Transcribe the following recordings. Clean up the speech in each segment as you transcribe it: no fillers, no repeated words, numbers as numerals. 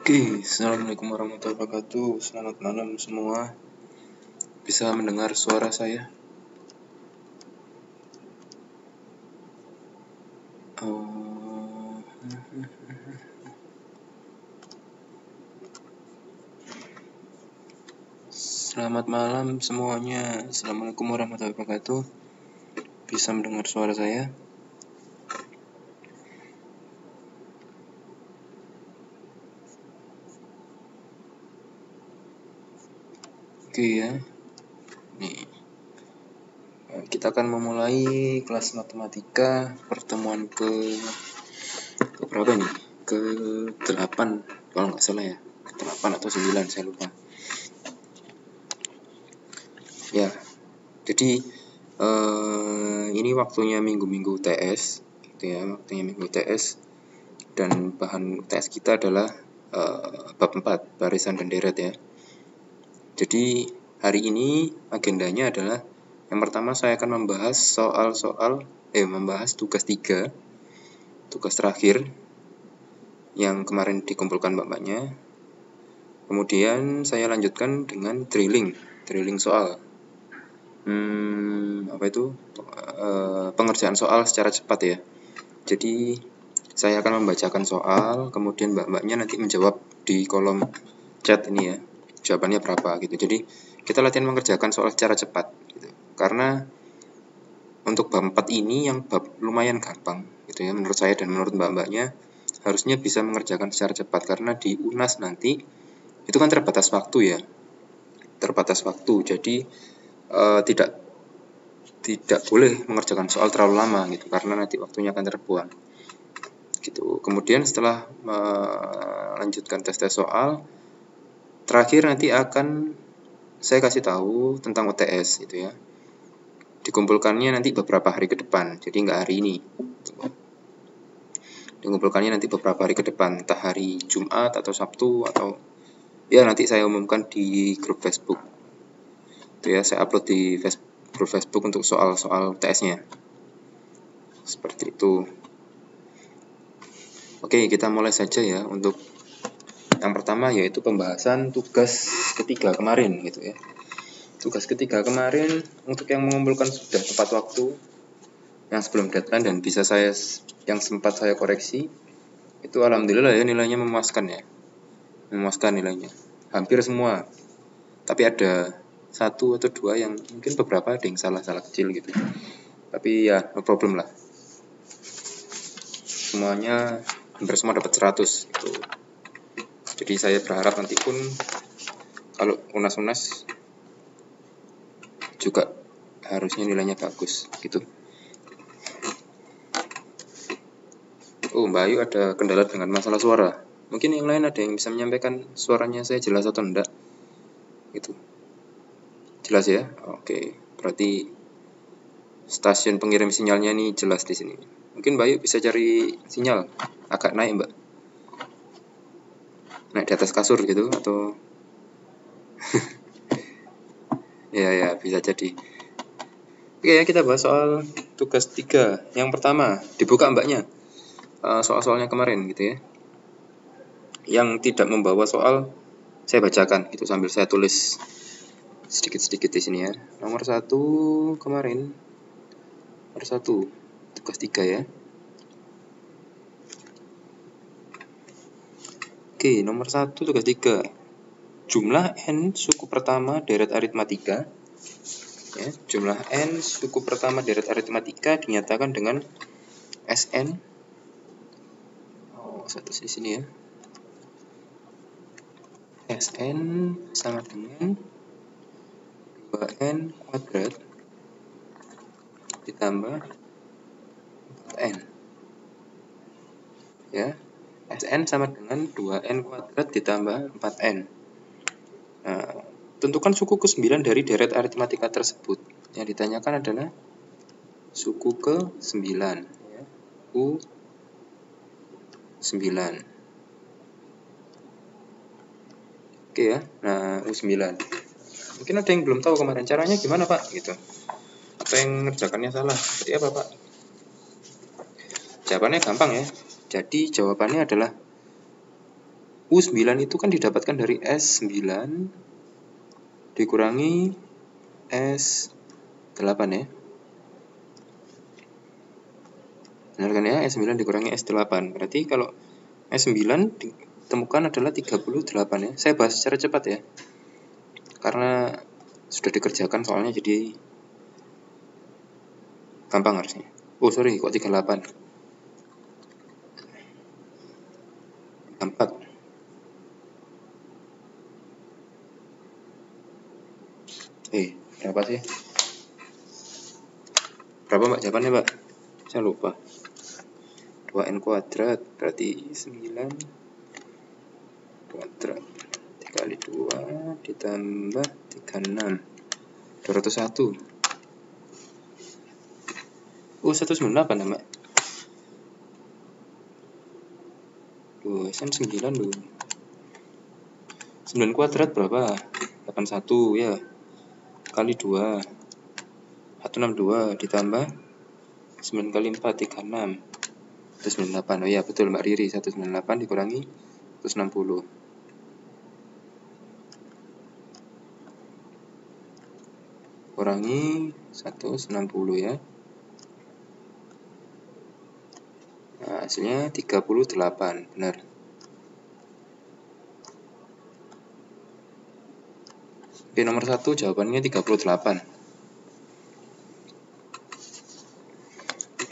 Oke, assalamualaikum warahmatullahi wabarakatuh. Selamat malam semua. Bisa mendengar suara saya? Selamat malam semuanya. Assalamualaikum warahmatullahi wabarakatuh. Bisa mendengar suara saya? Oke ya. Nih. Kita akan memulai kelas matematika pertemuan ke berapa nih? Ke-8 kalau nggak salah ya. Ke-8 atau 9 saya lupa. Ya. Jadi ini waktunya minggu-minggu TS gitu ya, waktunya minggu TS dan bahan TS kita adalah bab 4 barisan dan deret ya. Jadi hari ini agendanya adalah yang pertama saya akan membahas membahas tugas 3, tugas terakhir yang kemarin dikumpulkan mbak-mbaknya. Kemudian saya lanjutkan dengan drilling soal. Pengerjaan soal secara cepat ya. Jadi saya akan membacakan soal, kemudian mbak-mbaknya nanti menjawab di kolom chat ini ya, jawabannya berapa gitu. Jadi kita latihan mengerjakan soal secara cepat gitu. Karena untuk bab 4 ini yang bab lumayan gampang gitu ya menurut saya dan menurut mbak-mbaknya, harusnya bisa mengerjakan secara cepat karena di UNAS nanti itu kan terbatas waktu ya. Jadi tidak boleh mengerjakan soal terlalu lama gitu karena nanti waktunya akan terbuang gitu. Kemudian setelah melanjutkan tes soal terakhir nanti akan saya kasih tahu tentang UTS gitu ya. Dikumpulkannya nanti beberapa hari ke depan, jadi nggak hari ini. Dikumpulkannya nanti beberapa hari ke depan, entah hari Jumat atau Sabtu atau ya nanti saya umumkan di grup Facebook. Itu ya, saya upload di grup Facebook untuk soal-soal TS-nya. Seperti itu. Oke, kita mulai saja ya untuk yang pertama yaitu pembahasan tugas ketiga kemarin gitu ya. Tugas ketiga kemarin untuk yang mengumpulkan sudah tepat waktu yang sebelum deadline dan bisa yang sempat saya koreksi itu alhamdulillah ya nilainya memuaskan ya. Memuaskan nilainya. Hampir semua. Tapi ada 1 atau 2 yang mungkin beberapa ada yang salah kecil gitu. Tapi ya no problem lah. Semuanya hampir semua dapat 100 gitu. Jadi saya berharap nanti pun kalau UNAS juga harusnya nilainya bagus gitu. Oh, Mbak Ayu ada kendala dengan masalah suara. Mungkin yang lain ada yang bisa menyampaikan suaranya saya jelas atau enggak gitu. Jelas ya? Oke, berarti stasiun pengirim sinyalnya ini jelas di sini. Mungkin Mbak Ayu bisa cari sinyal agak naik, Mbak. Naik di atas kasur gitu atau ya bisa jadi. Oke ya, kita bahas soal tugas 3. Yang pertama, dibuka mbaknya. Soal-soalnya kemarin gitu ya. Yang tidak membawa soal saya bacakan itu sambil saya tulis sedikit-sedikit di sini ya. Nomor 1 kemarin. Nomor 1 tugas 3 ya. Oke, nomor 1 tugas 3. Jumlah n suku pertama deret aritmatika. Ya, jumlah n suku pertama deret aritmatika dinyatakan dengan Sn. Satu di sini ya. Sn sama dengan 2n kuadrat ditambah 4n. Ya. Sn sama dengan 2n kuadrat ditambah 4n. Nah, tentukan suku ke-9 dari deret aritmatika tersebut. Yang ditanyakan adalah suku ke-9 ya. U9. Oke ya. Nah, U9. Mungkin ada yang belum tahu kemarin caranya gimana, Pak, gitu. Atau yang ngerjakannya salah. Seperti apa, Pak? Jawabannya gampang ya. Jadi jawabannya adalah U9 itu kan didapatkan dari S9 dikurangi S8 ya. Benar kan ya? S9 dikurangi S8. Berarti kalau S9 ditemukan adalah 38 ya. Saya bahas secara cepat ya. Karena sudah dikerjakan soalnya jadi gampang harusnya. Oh sorry, kok 38? 4. Berapa sih? Berapa Mbak jawabannya Mbak? Saya lupa. 2n kuadrat berarti 9 kuadrat dikali 2 ditambah 36 201. 198 ya Mbak. 9 dulu. 9 kuadrat berapa? 81 ya. Kali 2 162 ditambah 9 kali 4 36 198. Oh iya betul Mbak Riri, 198 dikurangi 160. Kurangi 160 ya. Nah, hasilnya 38, benar. Oke, nomor 1 jawabannya 38.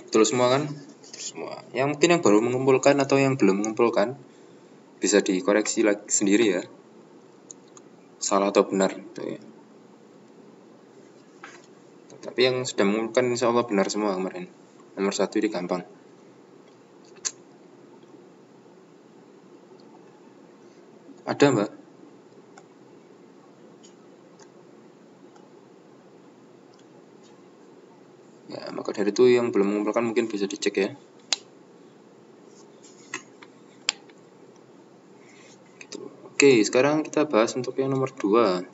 Betul semua kan? Betul semua. Yang mungkin yang baru mengumpulkan atau yang belum mengumpulkan bisa dikoreksi lagi sendiri ya. Salah atau benar gitu ya. Tapi yang sudah mengumpulkan insya Allah benar semua kemarin. Nomor 1 ini gampang. Ada Mbak? Ya, maka dari itu yang belum mengumpulkan mungkin bisa dicek ya. Gitu. Oke, sekarang kita bahas untuk yang nomor 2.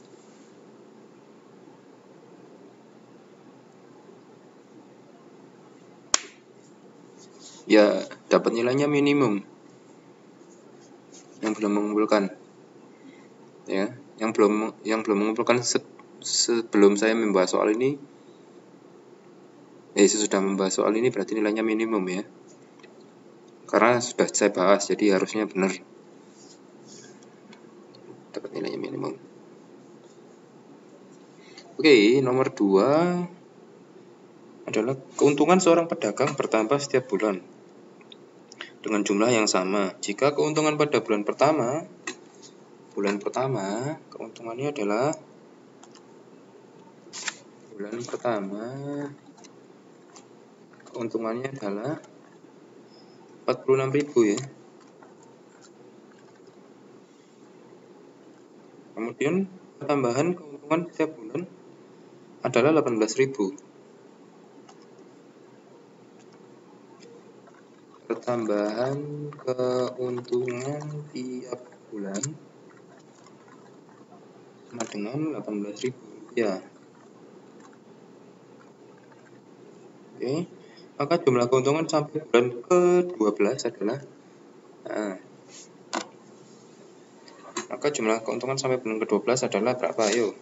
Ya, dapat nilainya minimum. Yang belum mengumpulkan. Ya, yang belum mengumpulkan sebelum saya membahas soal ini. Sesudah membahas soal ini berarti nilainya minimum ya. Karena sudah saya bahas, jadi harusnya benar. Dapat nilainya minimum. Oke, nomor 2 adalah keuntungan seorang pedagang bertambah setiap bulan dengan jumlah yang sama. Jika keuntungan pada bulan pertama keuntungannya adalah keuntungannya adalah 46.000 ya. Kemudian tambahan keuntungan setiap bulan adalah 18.000. Pertambahan keuntungan tiap bulan sama dengan 18.000 ya. Oke, maka jumlah keuntungan sampai bulan ke-12 adalah maka jumlah keuntungan sampai bulan ke-12 adalah berapa? Ayo.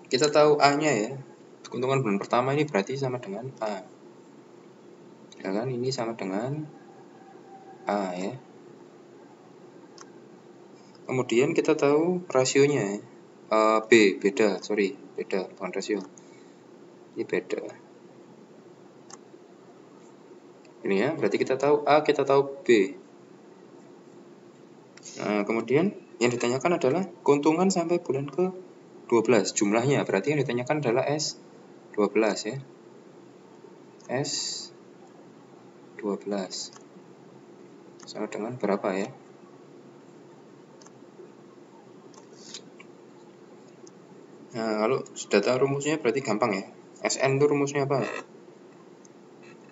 Kita tahu A-nya ya. Keuntungan bulan pertama ini berarti sama dengan A. Ya kan? Ini sama dengan A ya. Kemudian kita tahu rasionya ya. Beda, bukan rasio. Ini beda. Ini ya, berarti kita tahu A, kita tahu B. Nah, kemudian yang ditanyakan adalah keuntungan sampai bulan ke-12 jumlahnya. Berarti yang ditanyakan adalah S12 ya. S12 sama dengan berapa ya? Nah, kalau sudah tahu rumusnya berarti gampang ya. SN itu rumusnya apa?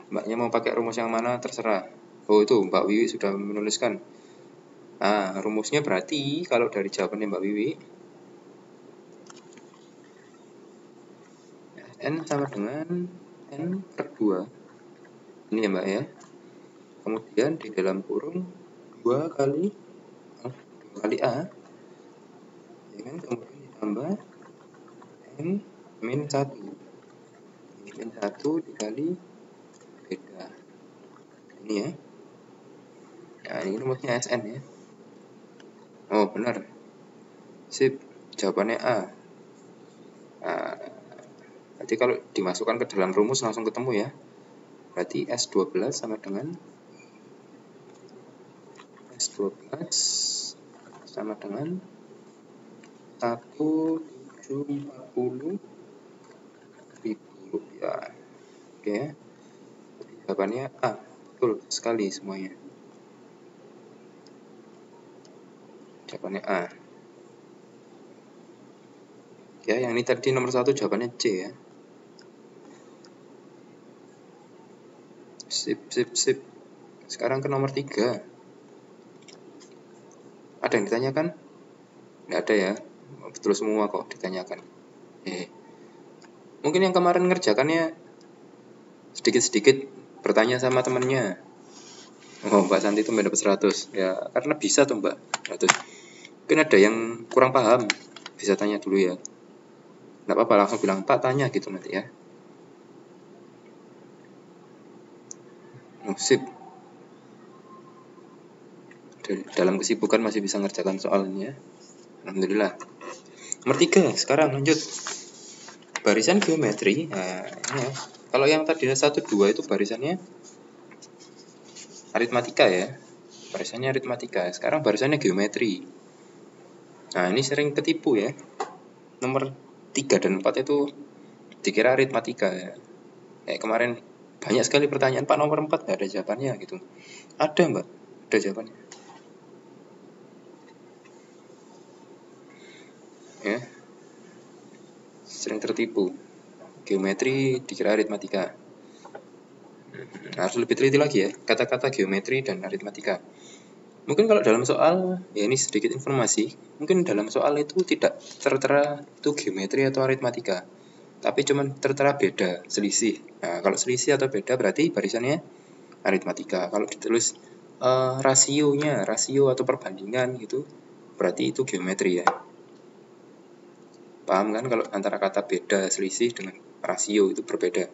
Mbaknya mau pakai rumus yang mana terserah. Oh itu Mbak Wiwi sudah menuliskan. Nah, rumusnya berarti kalau dari jawabannya Mbak Wiwi, N sama dengan N per 2. Ini ya Mbak ya. kemudian di dalam kurung 2 kali A, ya kan, kemudian ditambah N min 1. Min 1 dikali beta. Ini ya. Nah, ini rumusnya Sn ya. Oh, benar. Sip, jawabannya A. Nah, berarti kalau dimasukkan ke dalam rumus langsung ketemu ya. Berarti S12 sama dengan S12 sama dengan 1.740.000 rupiah. Oke. Jadi jawabannya A. Betul sekali semuanya. Jawabannya A. Ya, yang ini tadi nomor 1 jawabannya C ya. Sip. Sekarang ke nomor 3. Ada yang ditanyakan? Nggak ada ya. Betul semua kok ditanyakan. Mungkin yang kemarin ngerjakannya sedikit-sedikit bertanya sama temennya. Oh, Mbak Santi itu dapat 100. Ya, karena bisa tuh Mbak. 100. Mungkin ada yang kurang paham. Bisa tanya dulu ya. Nggak apa-apa, langsung bilang, Pak tanya gitu nanti ya. Sip. Dalam kesibukan masih bisa ngerjakan soalnya. Alhamdulillah. Nomor 3, sekarang lanjut. Barisan geometri. Nah, ini ya. Kalau yang tadi 1, 2 itu barisannya aritmatika ya. Barisannya aritmatika. Sekarang barisannya geometri. Nah, ini sering ketipu ya. Nomor 3 dan 4 itu dikira aritmatika ya. Kayak kemarin banyak sekali pertanyaan, Pak nomor 4 nggak ada jawabannya gitu. Ada Mbak, ada jawabannya. Ya, sering tertipu. Geometri dikira aritmatika. Harus lebih teliti lagi ya, kata-kata geometri dan aritmatika. Mungkin kalau dalam soal, ya ini sedikit informasi, mungkin dalam soal itu tidak tertera itu geometri atau aritmatika, tapi cuma tertera beda, selisih. Nah, kalau selisih atau beda berarti barisannya aritmatika. Kalau ditulis rasio atau perbandingan gitu, berarti itu geometri ya. Paham kan kalau antara kata beda, selisih dengan rasio itu berbeda.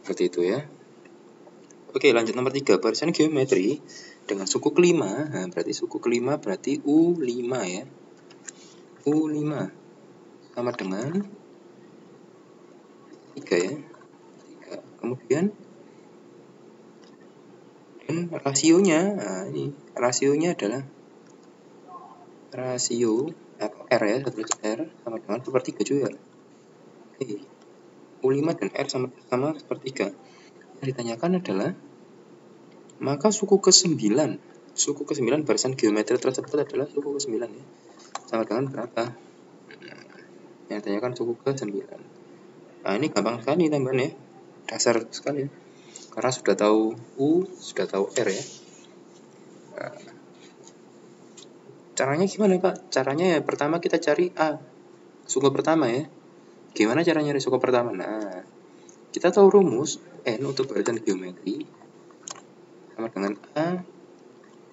Seperti itu ya. Oke, lanjut nomor 3, barisan geometri dengan suku kelima. Nah, berarti suku kelima berarti U5 ya. U5 sama dengan 3 ya. 3. Kemudian dan rasionya, nah ini rasionya adalah rasio R ya, 1 R sama dengan sepertiga juga. Oke. U5 dan R sama sepertiga. Yang ditanyakan adalah maka suku ke-9 barisan geometri tersebut adalah suku ke-9 ya. Sama dengan berapa? Yang ditanyakan suku ke-9. Nah, ini gampang sekali tambahan ya. Dasar sekali. Karena sudah tahu U, sudah tahu R ya. Nah, caranya gimana Pak? Caranya ya pertama kita cari A, suku pertama ya. Gimana cara nyari suku pertama? Nah, kita tahu rumus N untuk barisan geometri sama dengan A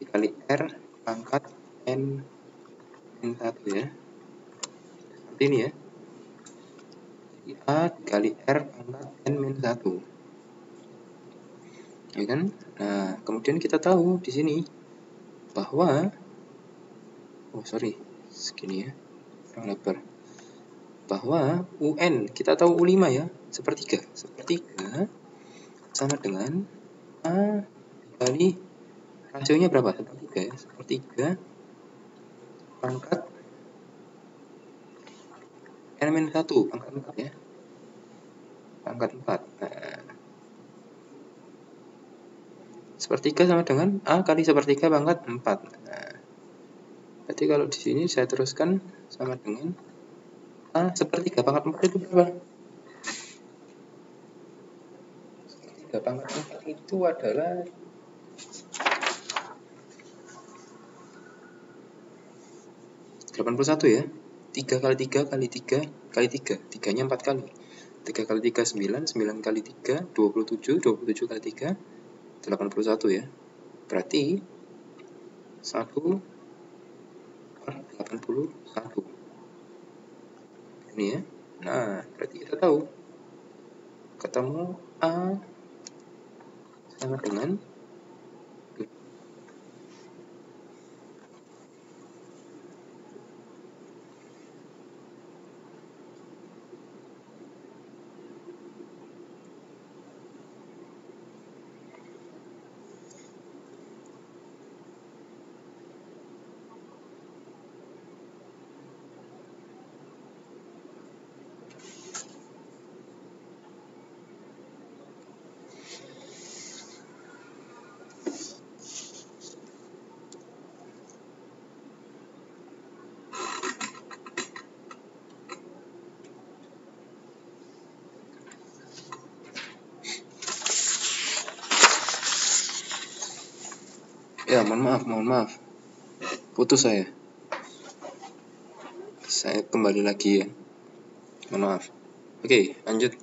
dikali R pangkat N min 1 ya. Seperti ini ya. Jadi A dikali R pangkat N min 1. Ya kan? Nah, kemudian kita tahu di sini bahwa segini ya. Kurang lebar. Bahwa UN kita tahu U5 ya, sepertiga sama dengan A dikali rasionya berapa? Sepertiga ya, sepertiga pangkat N-1 pangkat 4 ya, pangkat 4. Nah, sepertiga sama dengan A kali sepertiga pangkat 4. Nah, berarti kalau di sini saya teruskan sama dengan A sepertiga pangkat 4 itu berapa? Sepertiga pangkat 4 itu adalah 81 ya. 3 kali 3 kali 3 kali 3. 3-nya 4 kali. 3 kali 3 9, 9 kali 3 27, 27 kali 3 81 ya. Berarti 1 per 81. Ini ya. Nah, berarti kita tahu ketemu A sama dengan ya, mohon maaf. Putus saya. Saya kembali lagi ya. Mohon maaf. Oke, lanjut.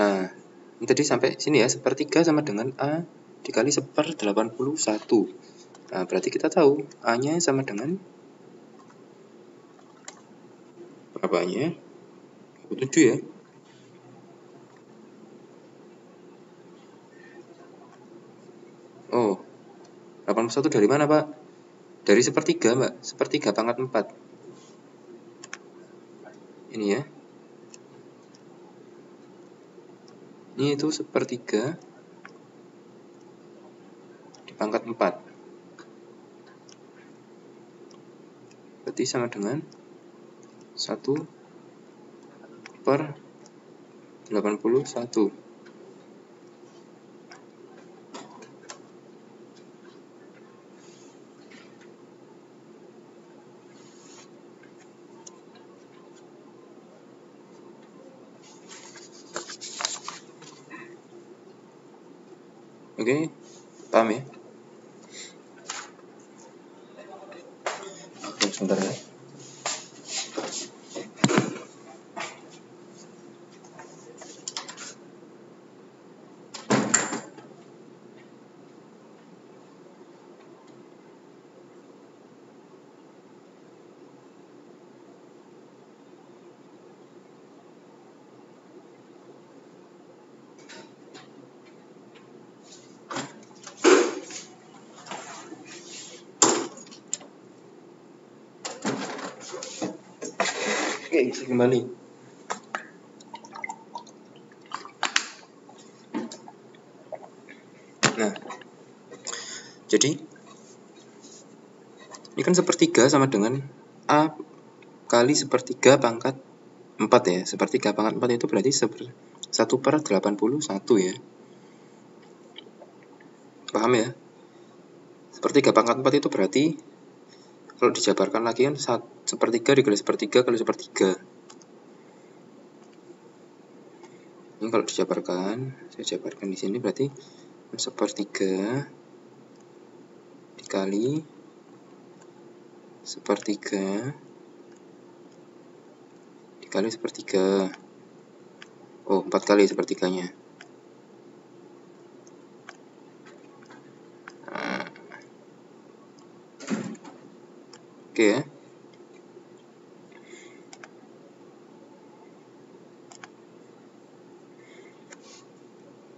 Nah, ini tadi sampai sini ya, 1/3 sama dengan A dikali 1/81. Nah, berarti kita tahu A-nya sama dengan berapanya? 27 ya. Oh, 81 dari mana, Pak? Dari 1/3, Mbak. 1/3 pangkat 4. Ini ya. Ini itu 1/3 di pangkat 4. Berarti sama dengan 1/81. Oke, paham ya? Oke, sebentar ya. Oke, saya kembali. Nah, jadi ini kan 1/3 sama dengan A kali 1/3 pangkat 4 ya. 1/3 pangkat 4 itu berarti 1/81 ya. Paham ya? 1/3 pangkat 4 itu berarti kalau dijabarkan lagi kan 1/3 dikali 1/3 kali 1/3. Ini kalau dijabarkan, saya jabarkan di sini berarti 1/3 dikali 1/3 dikali 1/3. Oh, 4 kali 1/3-nya. Nah. Oke ya.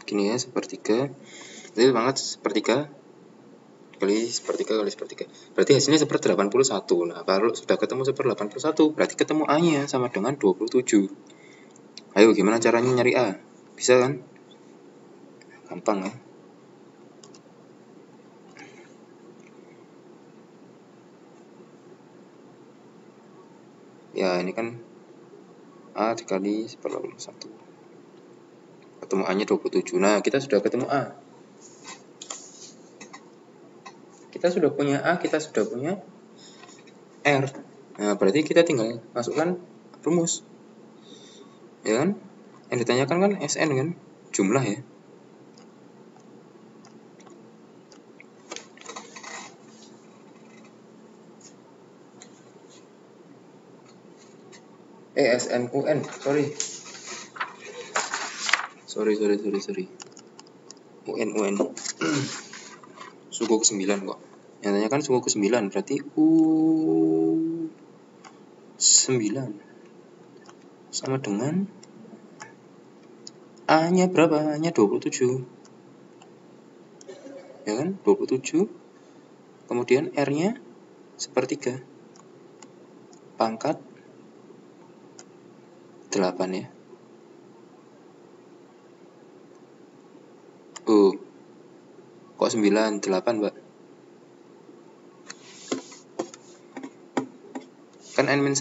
Gini ya, 1/3. Jadi banget 1/3 kali 1/3 kali 1/3. Berarti hasilnya 1/81. Nah, kalau sudah ketemu 1/81, berarti ketemu A-nya sama dengan 27. Ayo, gimana caranya nyari A? Bisa kan? Gampang ya. Ya, ini kan A dikali 1/81. Ketemu A-nya 27. Nah, kita sudah ketemu A. Kita sudah punya A, kita sudah punya R. Nah, berarti kita tinggal masukkan rumus. Ya kan? Yang ditanyakan kan SN kan? Jumlah ya. SNUN, sorry. Sorry. UN. Suku ke-9 kok. Yang tanya kan suku ke-9, berarti U9 sama dengan A-nya berapa? A-nya 27. Ya kan? 27. Kemudian R-nya sepertiga. Pangkat 8 ya. Kok 9? 8, Mbak. Kan N-1.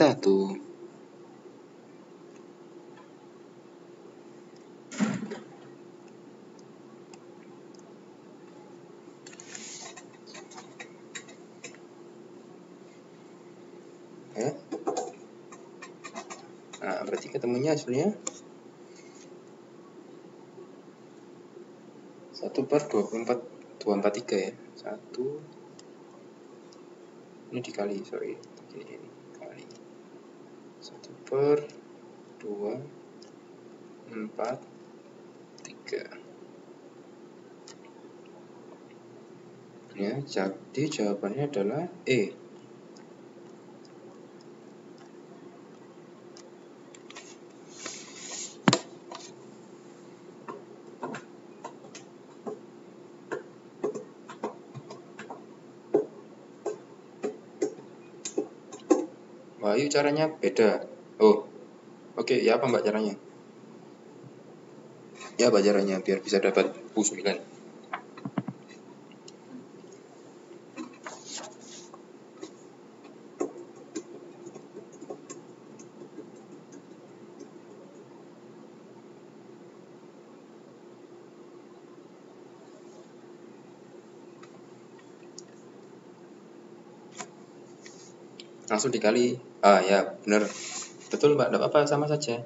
Ya. Nah, berarti ketemunya hasilnya 1/243 ya. 1 ini dikali, sorry. Ini kali 1/243. Ya, jadi jawabannya adalah E. Wahyu caranya beda. Oke, ya apa Mbak caranya? Ya apa caranya biar bisa dapat U9? Langsung dikali. Ya benar. Betul Mbak, tidak apa-apa, sama saja.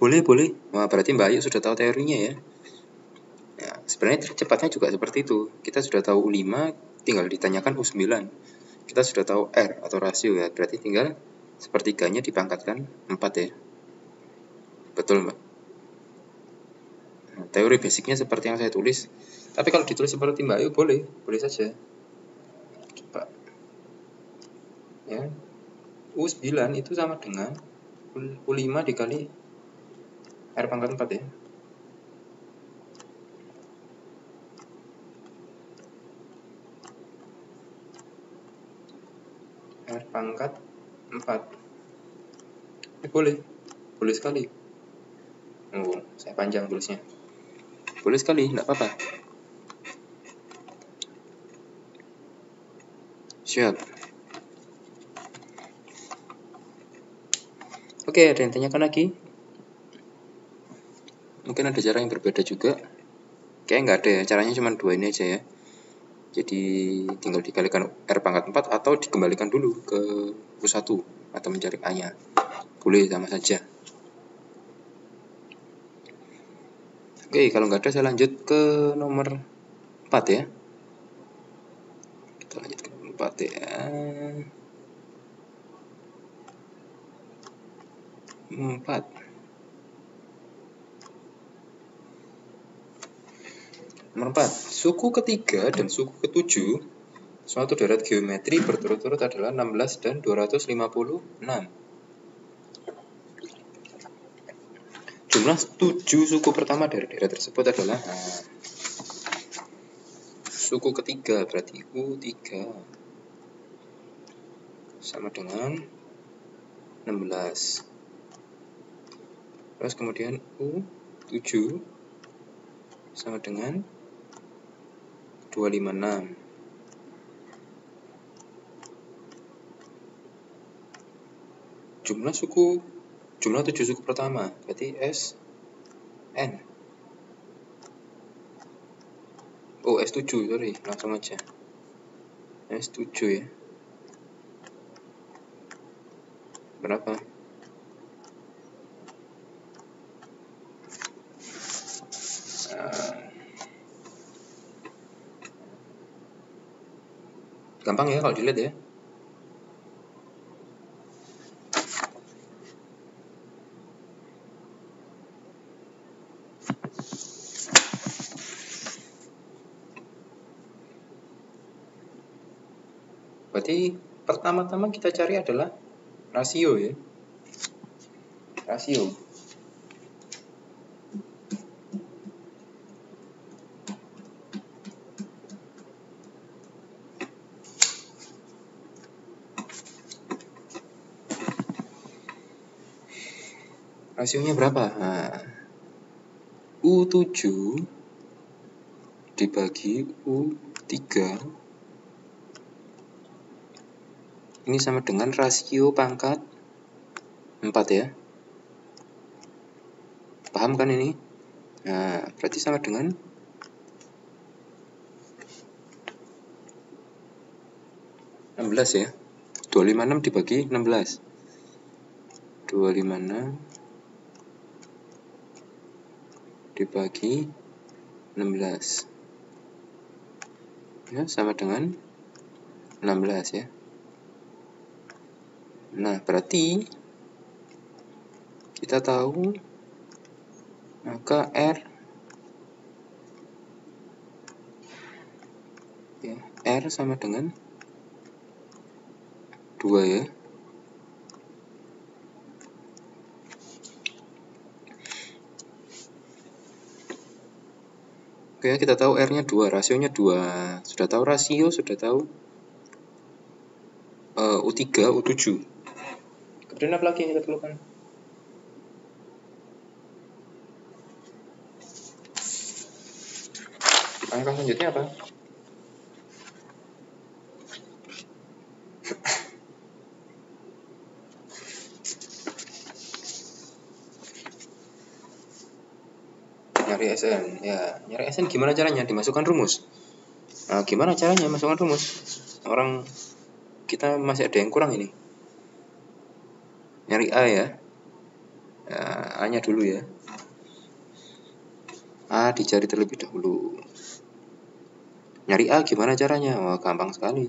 Boleh. Wah, berarti Mbak Ayu sudah tahu teorinya ya. Ya, sebenarnya cepatnya juga seperti itu. Kita sudah tahu U5, tinggal ditanyakan U9. Kita sudah tahu R atau rasio ya, berarti tinggal sepertiganya dipangkatkan 4 ya. Betul Mbak. Nah, teori basicnya seperti yang saya tulis. Tapi kalau ditulis seperti Mbak Ayu boleh saja. Coba. Ya. U9 itu sama dengan U5 dikali R pangkat 4 ya. R pangkat 4. Boleh sekali. Saya panjang tulisnya. Boleh sekali, enggak apa-apa. Siap. Oke, ada yang tanyakan lagi? Mungkin ada cara yang berbeda juga. Kayaknya nggak ada ya, caranya cuma 2 ini aja ya. Jadi tinggal dikalikan R pangkat 4 atau dikembalikan dulu ke U1 atau mencari A-nya. Boleh, sama saja. Oke, kalau nggak ada saya lanjut ke nomor 4 ya. Kita lanjut ke nomor 4 ya. 4. Nomor 4. Suku ketiga dan suku ketujuh suatu deret geometri berturut-turut adalah 16 dan 256. Jumlah 7 suku pertama dari deret tersebut adalah suku ketiga, berarti U3 sama dengan 16. Terus kemudian U7 sama dengan 256. Jumlah 7 suku pertama, berarti SN. S7, sorry, langsung aja. S7 ya. Berapa? Gampang ya kalau dilihat ya. Berarti pertama-tama kita cari adalah rasio ya. Rasio. Rasionya berapa? Nah, U7 dibagi U3 ini sama dengan rasio pangkat 4 ya. Paham kan ini? Nah, berarti sama dengan 16 ya. 256 dibagi 16. 256 dibagi 16. Ya, sama dengan 16 ya. Nah, berarti kita tahu maka R ya, R sama dengan 2 ya. Oke, kita tahu R-nya 2, rasionya 2. Sudah tahu rasio, sudah tahu U3, U7. Kemudian apa lagi yang kita perlukan? Langkah selanjutnya apa? Nyari SN. Ya, nyari SN gimana caranya? Dimasukkan rumus. Nah, gimana caranya masukkan rumus? Orang kita masih ada yang kurang ini. Nyari A ya. A-nya dulu ya. A dicari terlebih dahulu. Nyari A gimana caranya? Wah, gampang sekali.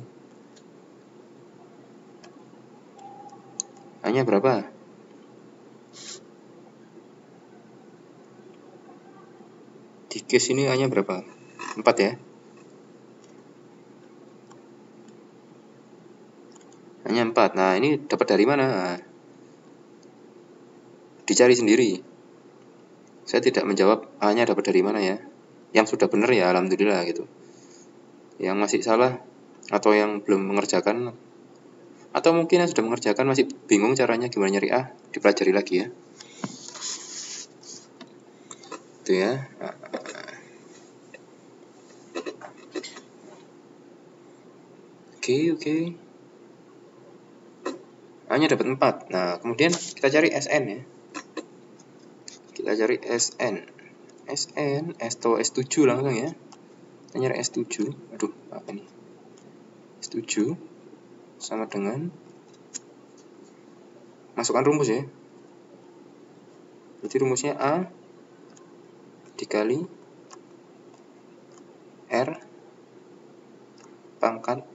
A-nya berapa? Di case ini A-nya berapa? 4 ya. A-nya 4. Nah, ini dapat dari mana? Nah, dicari sendiri. Saya tidak menjawab A-nya dapat dari mana ya. Yang sudah benar ya alhamdulillah gitu. Yang masih salah atau yang belum mengerjakan atau mungkin yang sudah mengerjakan masih bingung caranya gimana nyari A, dipelajari lagi ya. Itu ya. Oke. A-nya dapat 4. Nah, kemudian kita cari SN ya. Kita cari SN. SN atau S7 langsung ya. Kita nyari S7. Aduh, apa nih? S7 sama dengan masukkan rumus ya. Jadi rumusnya A dikali R pangkat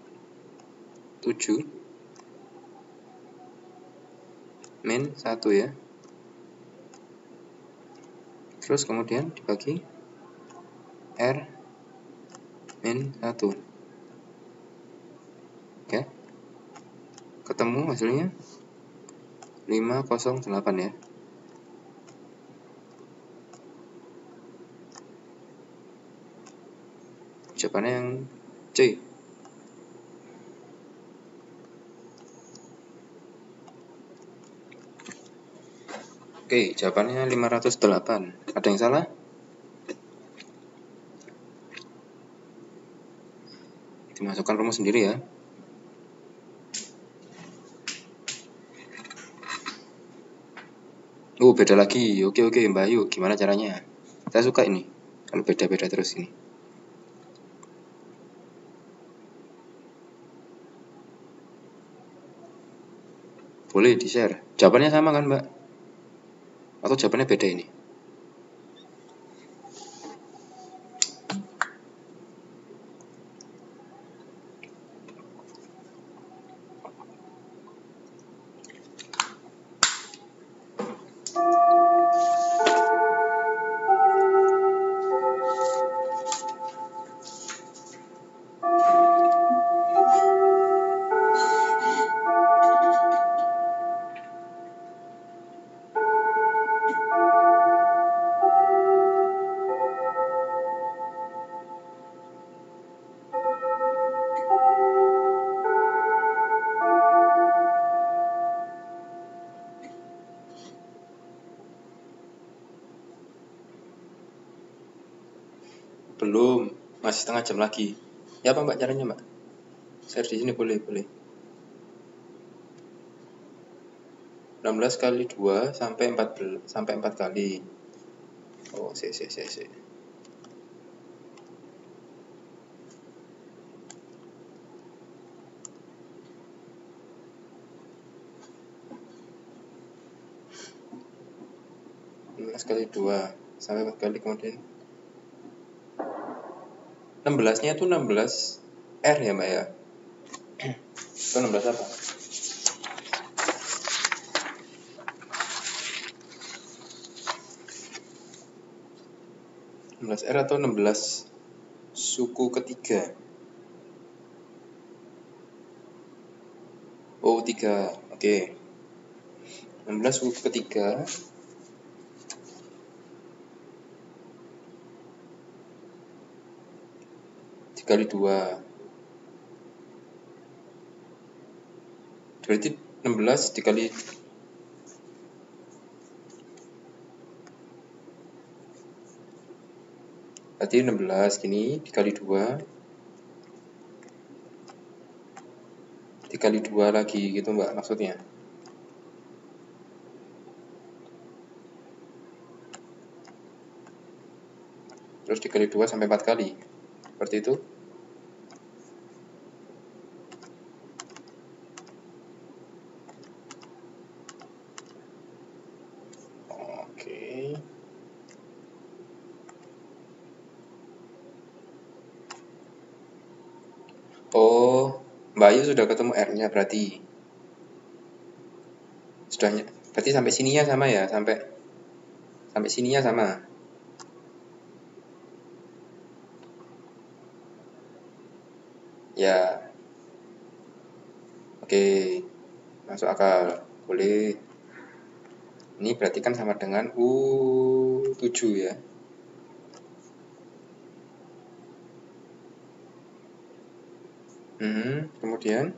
7 min 1 ya. Terus kemudian dibagi R min 1. Oke. Ketemu hasilnya 508 ya. Jawabannya yang C. Oke, jawabannya 508. Ada yang salah? Dimasukkan rumus sendiri ya. Beda lagi. Oke, Mbak Ayu, gimana caranya? Saya suka ini, kalau beda-beda terus ini. Boleh di-share. Jawabannya sama kan, Mbak? Atau jawabannya beda ini? Belum, masih setengah jam lagi. Ya apa Mbak caranya Mbak? Share di sini boleh. 16 kali 2 sampai 4 kali. Oh, sih. 16 kali 2 sampai 4 kali, kemudian 16-nya itu 16 R ya Mbak ya? Itu 16 apa? 16 R atau 16 suku ketiga? Oh, 3. Oke. 16 suku ketiga dikali 2. Berarti 16 dikali berarti 16 gini dikali 2 dikali 2 lagi gitu Mbak maksudnya. Terus dikali 2 sampai 4 kali. Seperti itu. Oke. Oh, Mbak Ayu sudah ketemu R-nya berarti. Sudahnya. Berarti sampai sininya sama ya, sampai sininya sama. Ya. Oke. Masuk akal. Boleh. Ini berarti kan sama dengan U7 ya. Kemudian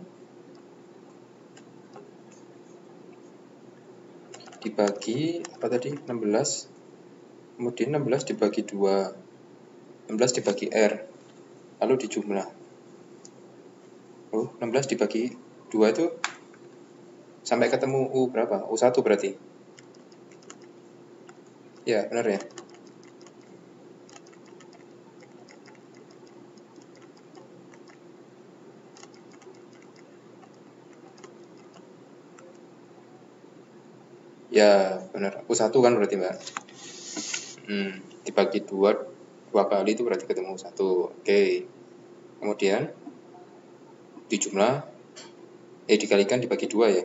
dibagi apa tadi? 16. Kemudian 16 dibagi 2. 16 dibagi R. Lalu dijumlah. Oh, 16 dibagi 2 itu sampai ketemu U berapa? U1 berarti. Ya, benar ya. Ya, benar. U1 kan berarti, Mbak. Dibagi 2 kali itu berarti ketemu 1. Oke. Kemudian dijumlah dikalikan dibagi 2 ya.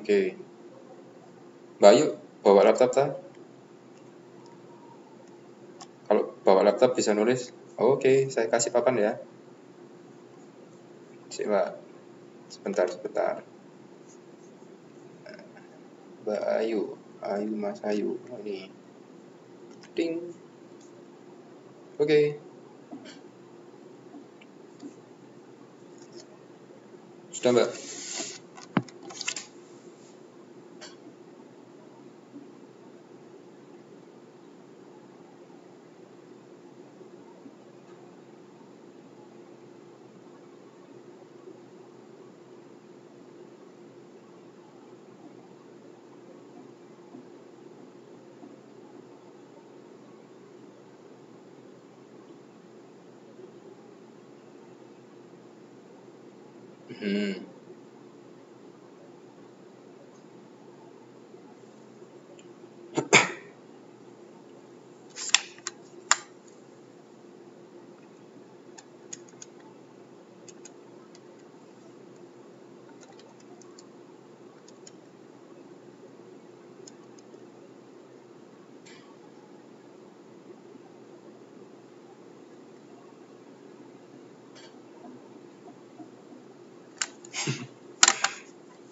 Oke. Mbak Ayu bawa laptop tak? Kalau bawa laptop bisa nulis. Oke, saya kasih papan ya. Sik, Mbak. Sebentar. Mbak Ayu, Mas Ayu. Ini. Ding. Oke. Sudah, Mbak.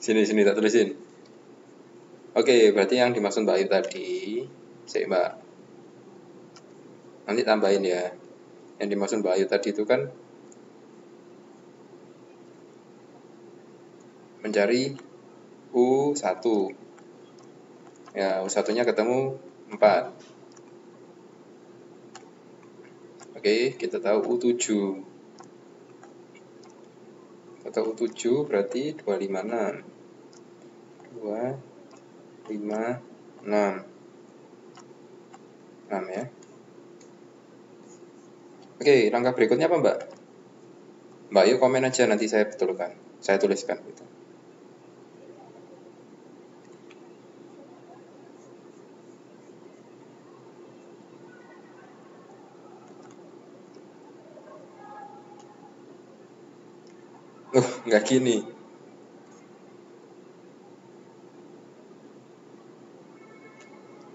Sini tak tulisin. Oke, berarti yang dimaksud Mbak Ayu tadi, Mbak, nanti tambahin ya. Yang dimaksud Mbak Ayu tadi itu kan mencari U1. Ya, U1-nya ketemu 4. Oke, kita tahu U7. Atau U7 berarti 256. 256. 6 ya. Oke, langkah berikutnya apa, Mbak? Mbak, yuk komen aja, nanti saya betulkan. Saya tuliskan gitu. Nggak gini.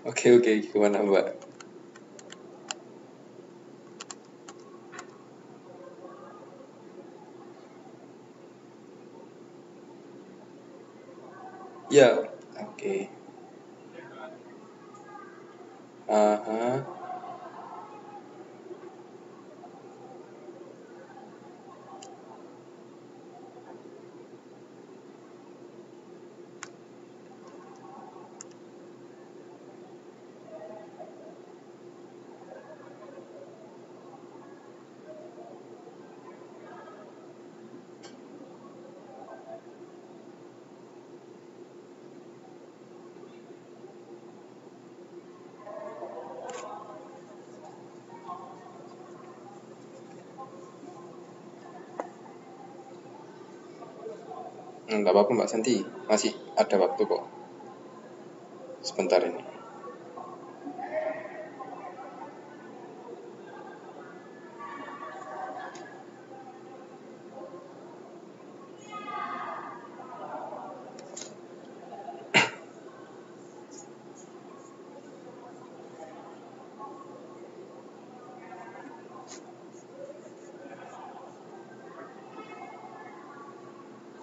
Oke, gimana, Mbak? Ya, oke. Aha. Nggak apa-apa, Mbak Santi. Masih ada waktu kok. Sebentar ini.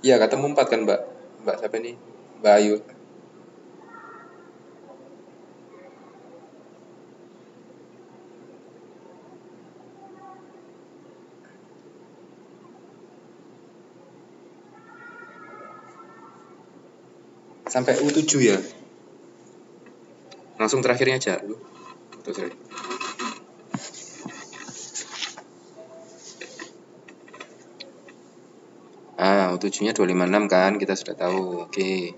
Iya, ketemu 4 kan, Mbak? Mbak siapa nih? Mbak Ayu. Sampai U7 ya? Langsung terakhirnya aja. Tuh, U7-nya 256 kan, kita sudah tahu. Oke.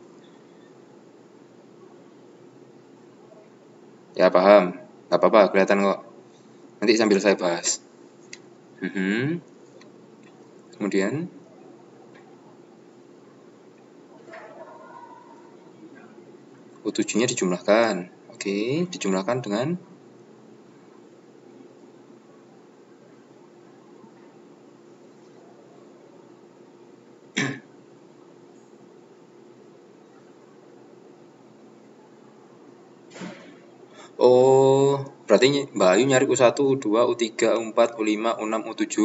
Ya, paham. Nggak apa-apa, kelihatan kok. Nanti sambil saya bahas. Kemudian U7-nya dijumlahkan. Oke, dijumlahkan dengan Oh, berarti Mbak Ayu nyari U1, U2, U3, U4, U5, U6, U7.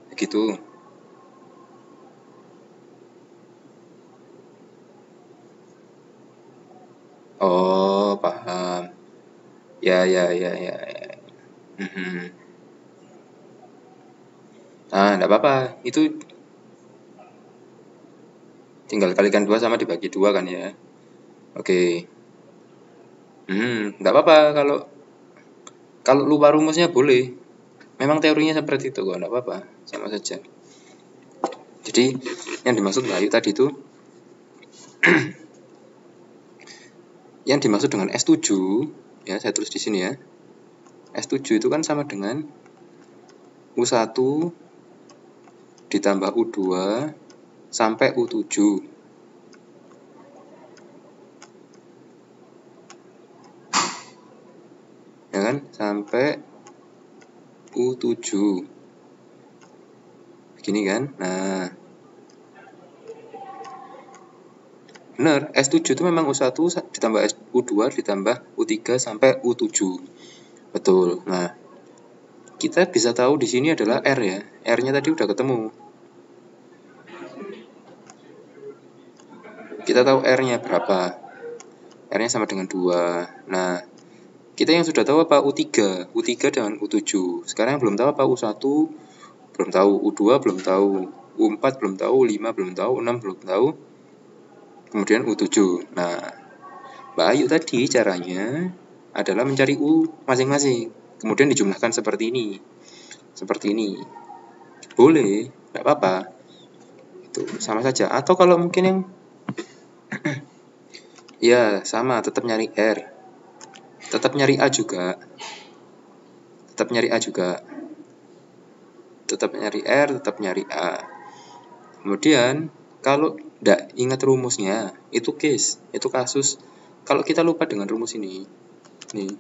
Begitu. Oh, paham. Ya. Enggak apa-apa. Itu tinggal kalikan 2 sama dibagi 2 kan ya. Oke. Enggak apa-apa kalau lupa rumusnya boleh. Memang teorinya seperti itu kok, enggak apa-apa. Sama saja. Jadi, yang dimaksud Mbak Ayu tadi itu yang dimaksud dengan S7 ya, saya tulis di sini ya. S7 itu kan sama dengan U1 ditambah U2 sampai U7. Ya kan? Sampai U7. Begini kan? Nah, benar, S7 itu memang U1 ditambah U2 ditambah U3 sampai U7. Betul. Nah, kita bisa tahu di sini adalah R ya. R-nya tadi udah ketemu. Kita kita tahu R-nya berapa. R-nya sama dengan 2. Nah, kita yang sudah tahu apa? U3 dengan U7. Sekarang yang belum tahu apa? U1 belum tahu, U2 belum tahu, U4 belum tahu, 5 belum tahu, 6 belum tahu, kemudian U7. Nah, Mbak Ayu tadi caranya adalah mencari U masing-masing, kemudian dijumlahkan seperti ini. Boleh, nggak apa-apa. Itu sama saja. Atau kalau mungkin yang ya sama, tetap nyari R, tetap nyari A juga, tetap nyari R, tetap nyari A. Kemudian kalau tidak ingat rumusnya, itu case, itu kasus. Kalau kita lupa dengan rumus ini, nih,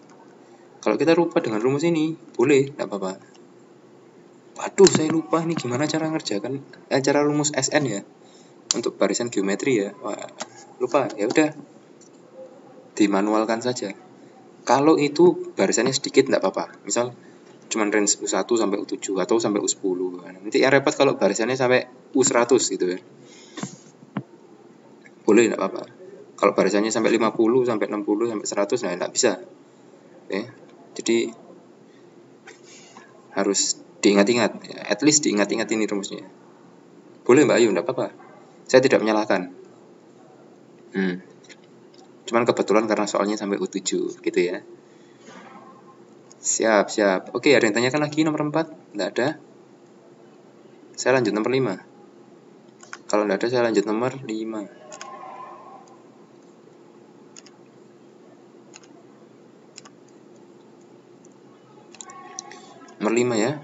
kalau kita lupa dengan rumus ini, boleh, tidak apa-apa. Waduh, saya lupa nih gimana cara ngerjakan cara rumus SN ya untuk barisan geometri ya. Wah, lupa, ya udah dimanualkan saja. Kalau itu barisannya sedikit tidak apa-apa. Misal cuman range U1 sampai U7 atau sampai U10. Nanti yang repot kalau barisannya sampai U100 gitu ya. Boleh tidak apa-apa. Kalau barisannya sampai 50, sampai 60, sampai 100, nah tidak bisa. Oke. Jadi harus diingat-ingat, at least diingat-ingat ini rumusnya. Boleh Mbak Ayu, tidak apa-apa. Saya tidak menyalahkan. Cuman kebetulan karena soalnya sampai U7 gitu ya. Siap. Oke, ada yang tanyakan lagi nomor 4? Tidak ada. Saya lanjut nomor 5. Kalau tidak ada, saya lanjut nomor 5. Nomor 5 ya.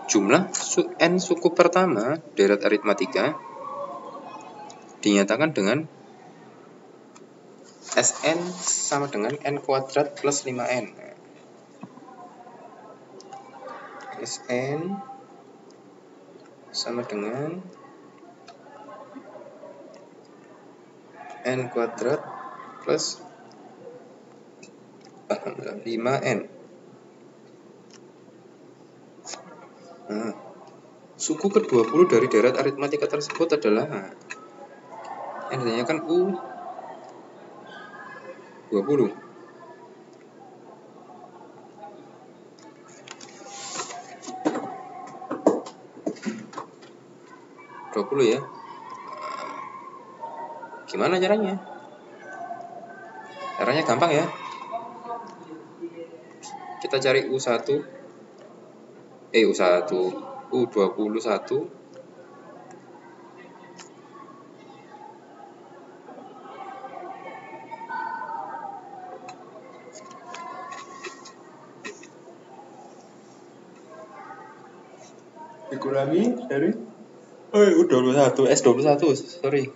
Jumlah n suku pertama deret aritmatika dinyatakan dengan Sn sama dengan n kuadrat plus 5n. Sn sama dengan n kuadrat plus 5n. Nah, suku ke-20 dari deret aritmatika tersebut adalah yang ditanyakan U20. Ya. Gimana caranya? Caranya gampang ya. Kita cari U1, U21. Dikurangi dari U21, S21, sorry.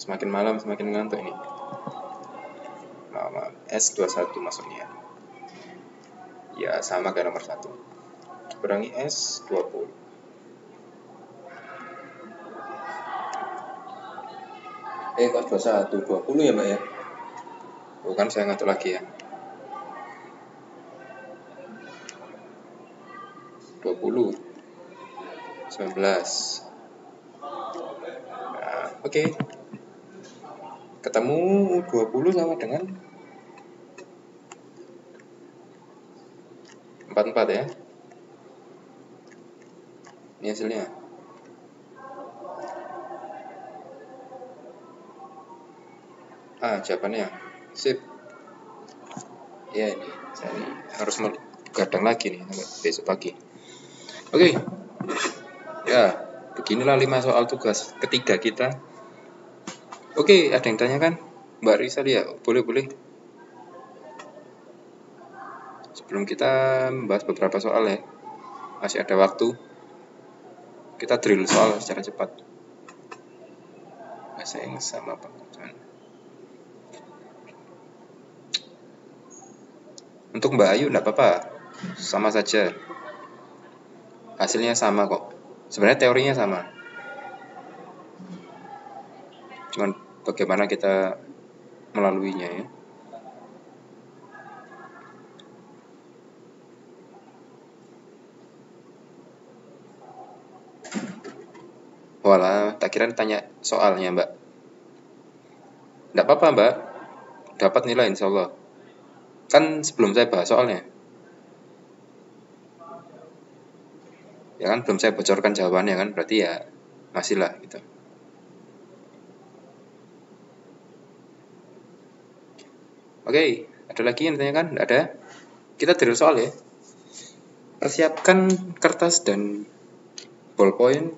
Semakin malam semakin ngantuk ini. S21 maksudnya. Ya, sama kayak nomor 1. Dikurangi S20. Kok 21, 20 ya Mbak ya? Bukan, saya ngatur lagi ya. 20, 19. Nah, oke. Ketemu 20 sama dengan 44 ya. Ini hasilnya. Jawabannya. Sip. Ya, ini saya harus gadang lagi nih sampai besok pagi. Oke. Ya, beginilah 5 soal tugas ketiga kita. Oke, ada yang tanyakan? Mbak Risa ya, boleh. Sebelum kita membahas beberapa soal ya, masih ada waktu. Kita drill soal secara cepat. Bahasa yang sama Pak. Untuk Mbak Ayu enggak apa-apa, sama saja. Hasilnya sama kok. Sebenarnya teorinya sama. Cuman bagaimana kita melaluinya ya. Walah, tak kira tanya soalnya, Mbak. Nggak apa-apa, Mbak. Dapat nilai insya Allah. Kan sebelum saya bahas soalnya. Ya kan belum saya bocorkan jawabannya kan, berarti ya masih lah gitu. Oke, ada lagi yang ditanyakan? Nggak ada? Kita tidur soal ya. Persiapkan kertas dan ballpoint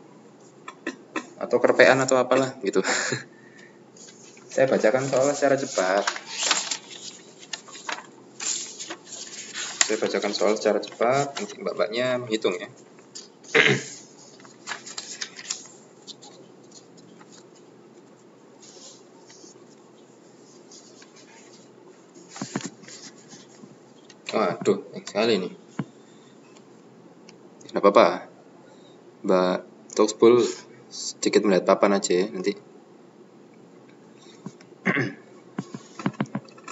atau kerpean atau apalah gitu. Saya bacakan soalnya secara cepat. Saya bacakan soal secara cepat, nanti mbak-mbaknya menghitung ya. Waduh, baik sekali nih. Nggak apa-apa, Mbak Toxbull sedikit melihat papan aja ya nanti.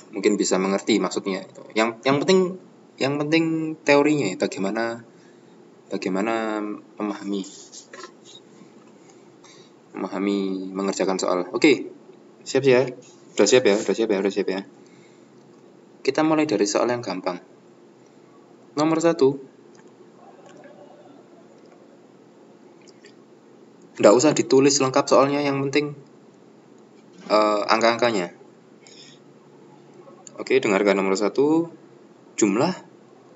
Mungkin bisa mengerti maksudnya. Yang penting teorinya ya, bagaimana memahami mengerjakan soal. Oke, siap ya? Udah siap ya? Kita mulai dari soal yang gampang. Nomor 1, nggak usah ditulis lengkap soalnya, yang penting angka-angkanya. Oke, dengarkan nomor 1. Jumlah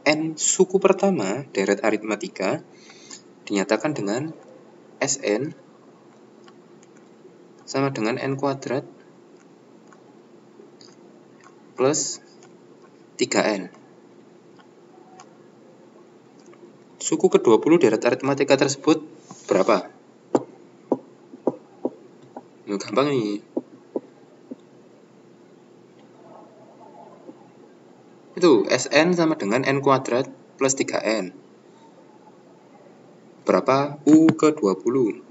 n suku pertama deret aritmatika dinyatakan dengan Sn sama dengan n kuadrat plus 3n. Suku ke-20 deret aritmatika tersebut berapa? Gampang nih. Itu Sn sama dengan n kuadrat plus 3n. Berapa U ke-20?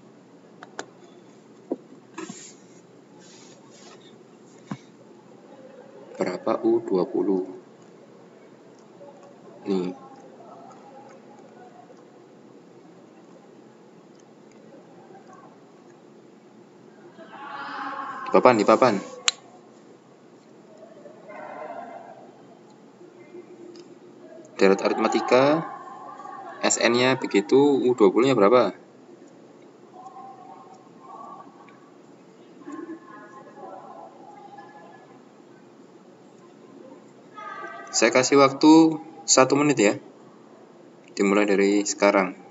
Berapa U20? Nih. Di papan. Deret aritmatika, Sn-nya begitu, U20-nya berapa? Saya kasih waktu 1 menit ya. Dimulai dari sekarang.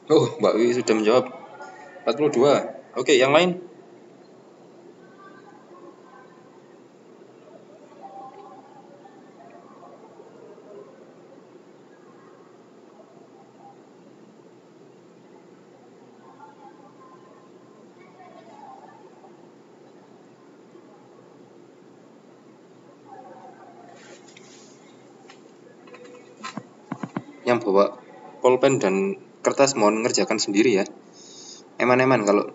Oh, Mbak Wi sudah menjawab. 42. Oke, yang lain? Yang bawa pulpen dan kertas mohon mengerjakan sendiri ya. Eman-eman kalau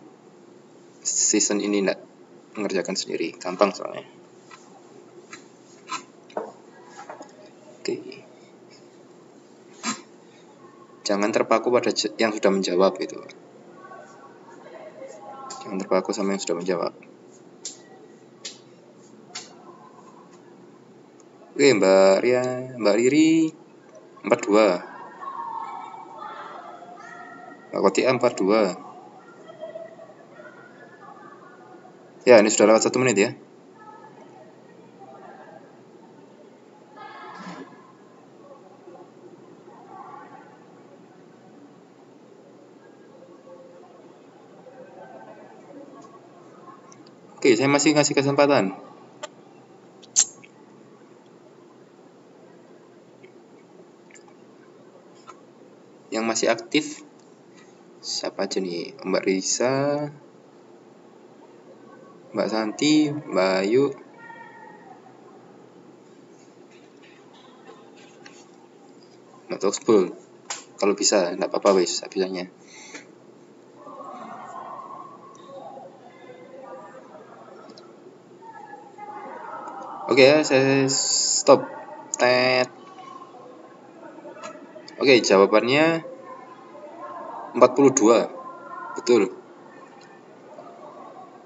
season ini enggak mengerjakan sendiri, gampang soalnya. Oke. Jangan terpaku pada yang sudah menjawab gitu. Jangan terpaku sama yang sudah menjawab. Oke, Mbak Riri 42. Mbak Kotia 42. Ya, ini sudah lewat 1 menit ya. Oke, saya masih kasih kesempatan. Yang masih aktif siapa aja nih? Mbak Risa, Mbak Santi, Mbak Ayu, Mbak Toxbull. Kalau bisa, enggak apa-apa wis, bisanya. Oke ya, saya stop. Tet. Oke, jawabannya 42. Betul.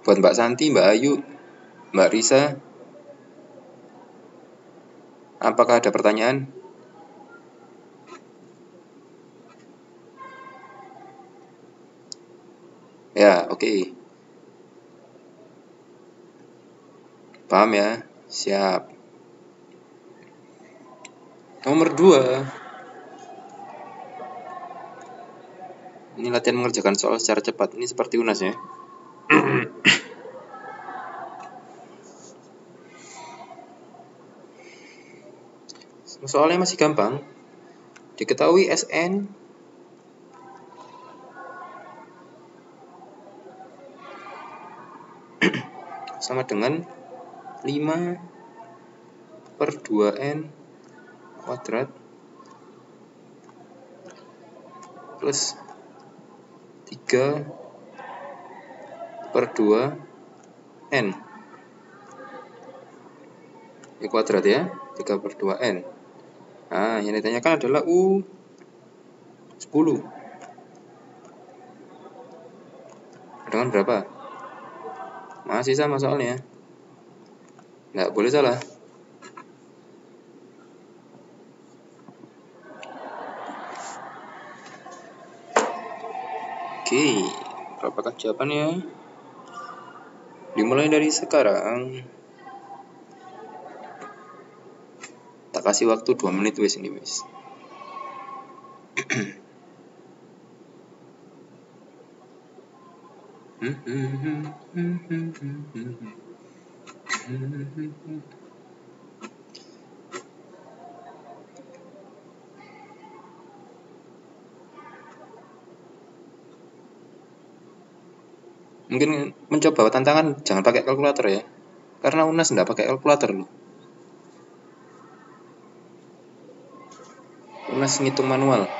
Buat Mbak Santi, Mbak Ayu, Mbak Risa, apakah ada pertanyaan? Ya, oke. Paham ya? Siap. Nomor 2. Ini latihan mengerjakan soal secara cepat. Ini seperti UNAS ya. Soalnya masih gampang. Diketahui Sn sama dengan 5/2n kuadrat plus 3/2n. Ini kuadrat ya, 3/2n. Nah, yang ditanyakan adalah U10. Dengan berapa? Masih sama soalnya. Nggak boleh salah. Oke, berapakah jawabannya? Dimulai dari sekarang. Tak kasih waktu 2 menit wis ini wis. Mungkin mencoba tantangan jangan pakai kalkulator ya, karena UNAS nggak pakai kalkulator loh. UNAS ngitung manual.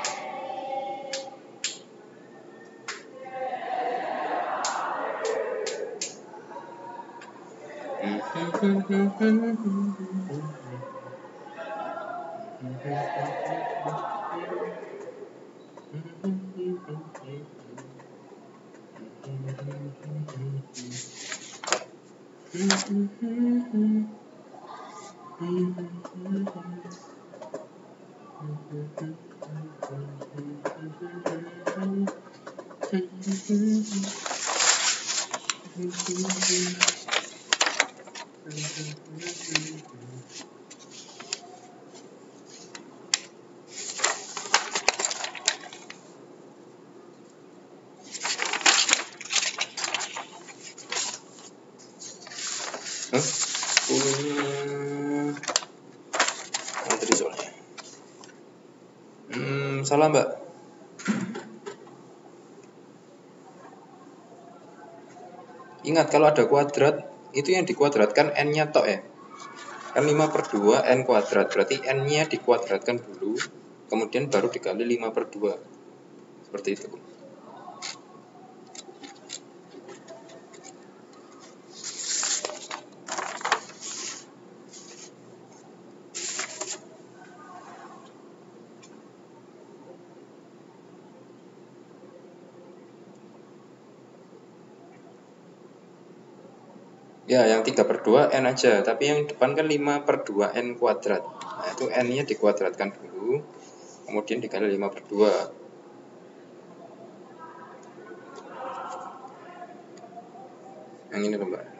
Tadi soalnya. Salah Mbak. Ingat kalau ada kuadrat itu yang dikuadratkan n-nya tok ya. Kan 5/2 n kuadrat, berarti n-nya dikuadratkan dulu, kemudian baru dikali 5/2. Seperti itu. Ya, yang 3/2 n aja, tapi yang depan kan 5/2 n kuadrat. Nah, itu n-nya dikuadratkan dulu, kemudian dikali 5/2. Yang ini loh, Mbak.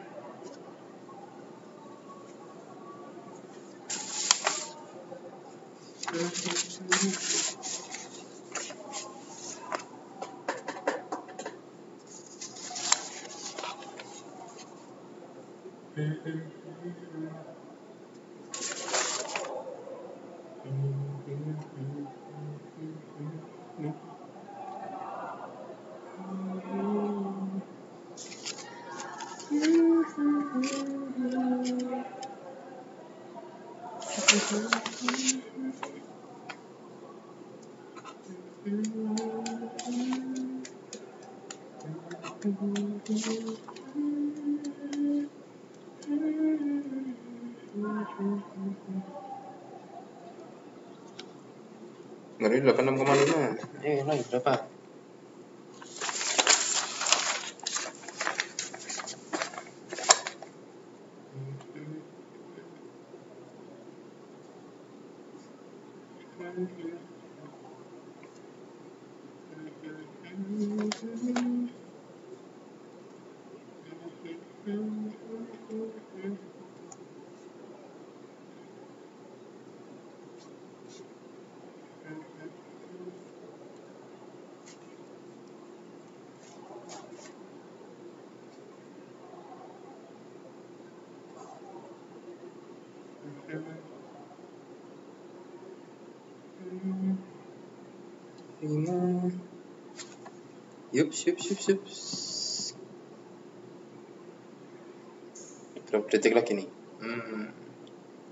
Mbak Riri 86,5. Naik berapa? Yup. Berapa detik lagi nih?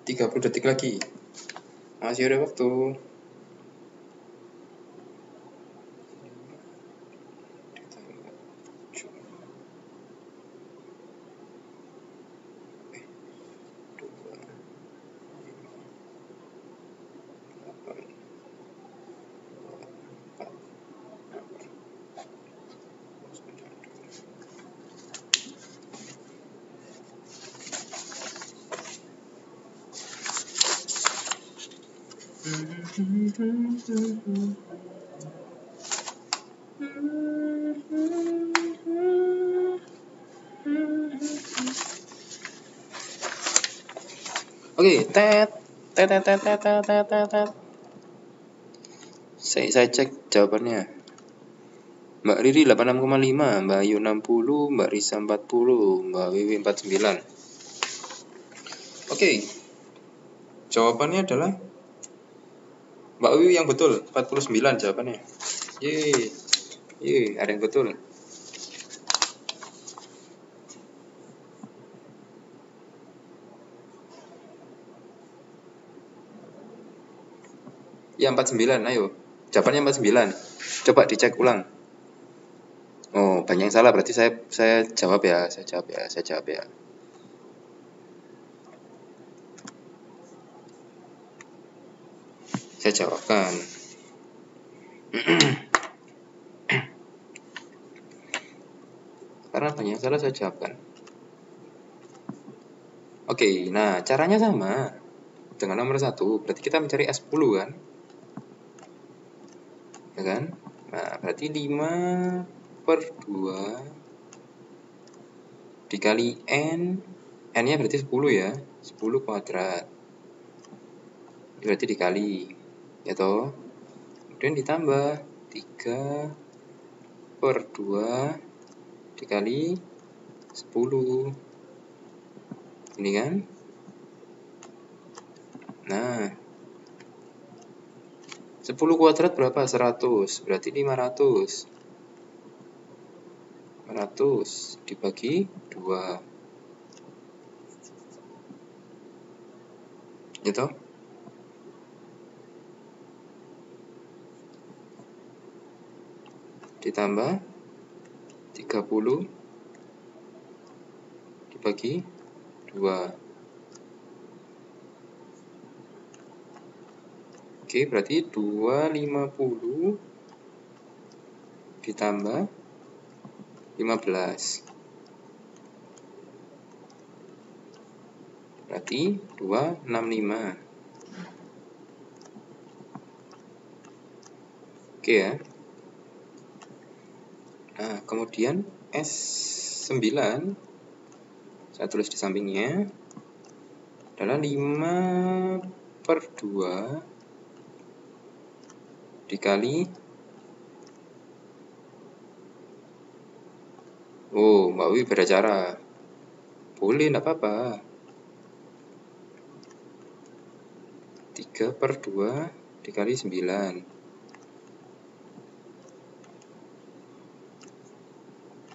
30 detik lagi. Masih ada waktu. Oke, tet. Saya cek jawabannya. Mbak Riri 86,5, Mbak Ayu 60, Mbak Risa 40, Mbak Wiwi 49. Oke. Jawabannya adalah Mbak Wiwi yang betul, 49 jawabannya. Yeay, ada yang betul. Ya 49, ayo. Jawabannya 49. Coba dicek ulang. Oh, banyak yang salah, berarti saya jawab ya. Saya jawab ya. Saya jawabkan. Karena banyak yang salah, saya jawabkan. Oke, nah caranya sama dengan nomor 1. Berarti kita mencari S10 kan? Ya kan? Nah, berarti 5/2 dikali N. N-nya berarti 10 ya. 10 kuadrat. Berarti dikali. Ya toh? Kemudian ditambah 3/2 dikali 10. Ini kan? Nah, 10 kuadrat berapa? 100. Berarti 500. 500 dibagi 2. Gitu. Ditambah 30 dibagi 2. Oke, berarti 250 ditambah 15. Berarti 265. Oke ya. Nah, kemudian S9 saya tulis di sampingnya adalah 5/2 dikali Mbak Wi beda cara. Boleh, enggak apa-apa. 3/2 dikali 9.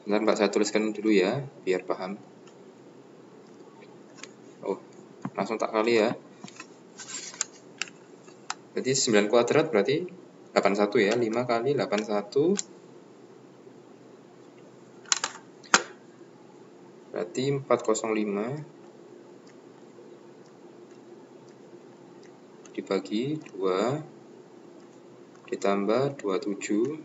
Bentar Mbak, saya tuliskan dulu ya, biar paham. Langsung tak kali ya. Berarti 9 kuadrat berarti 81 ya. 5 kali 81 berarti 405 dibagi 2 ditambah 27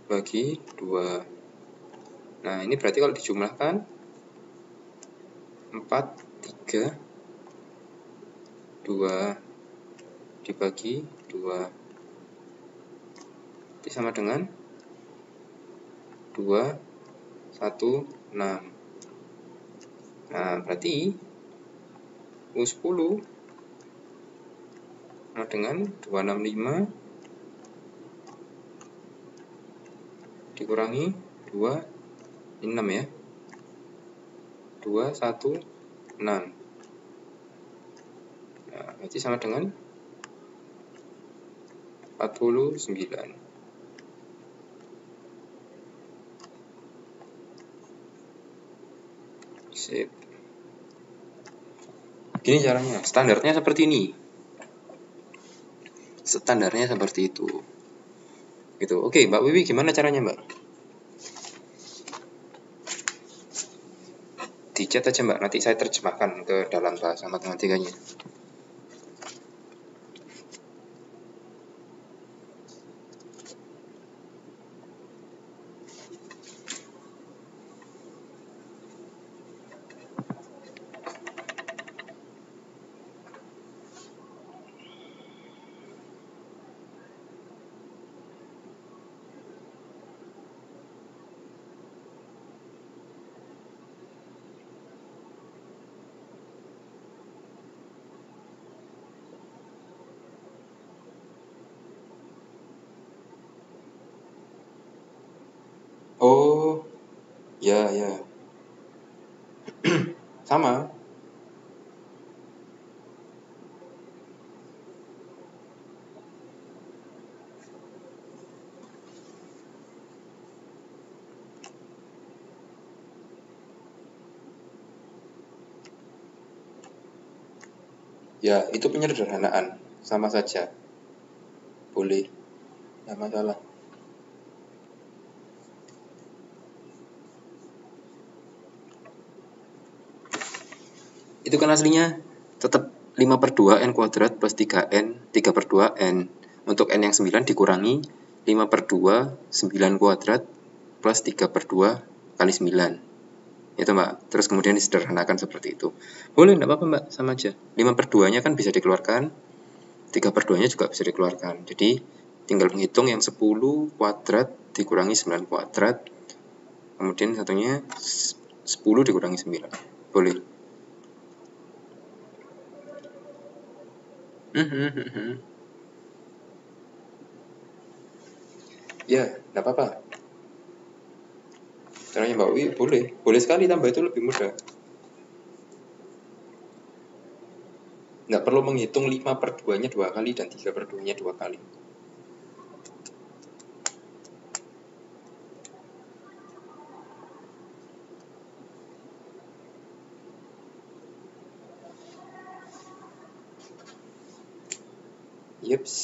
dibagi 2. Nah, ini berarti kalau dijumlahkan 4, 3, 2 dibagi 2. Itu sama dengan 2, 1, 6. Nah, berarti U10 sama dengan 265 dikurangi 2, 6 ya. 2, 1, 6. Nah, berarti sama dengan 49. Sip. Gini caranya, standarnya seperti ini. Standarnya seperti itu. Gitu. Oke, Mbak Wiwi gimana caranya, Mbak? Di chat aja, Mbak, nanti saya terjemahkan ke dalam bahasa matematikanya. Oh, ya, ya. Sama. Ya, itu penyederhanaan. Sama saja. Boleh. Nggak masalah. Itu kan aslinya tetap 5/2 n kuadrat plus 3n, 3/2 n. Untuk n yang 9 dikurangi 5/2 9 kuadrat plus 3/2 kali 9. Itu, Mbak. Terus kemudian disederhanakan seperti itu. Boleh, enggak apa-apa, Mbak. Sama aja. 5/2-nya kan bisa dikeluarkan. 3/2-nya juga bisa dikeluarkan. Jadi tinggal menghitung yang 10 kuadrat dikurangi 9 kuadrat. Kemudian satunya 10 dikurangi 9. Boleh. Ya, enggak apa-apa. Caranya Mbak Wi boleh. Boleh sekali, tambah itu lebih mudah. Nggak perlu menghitung 5/2-nya 2 kali dan 3/2-nya 2 kali. Yeps.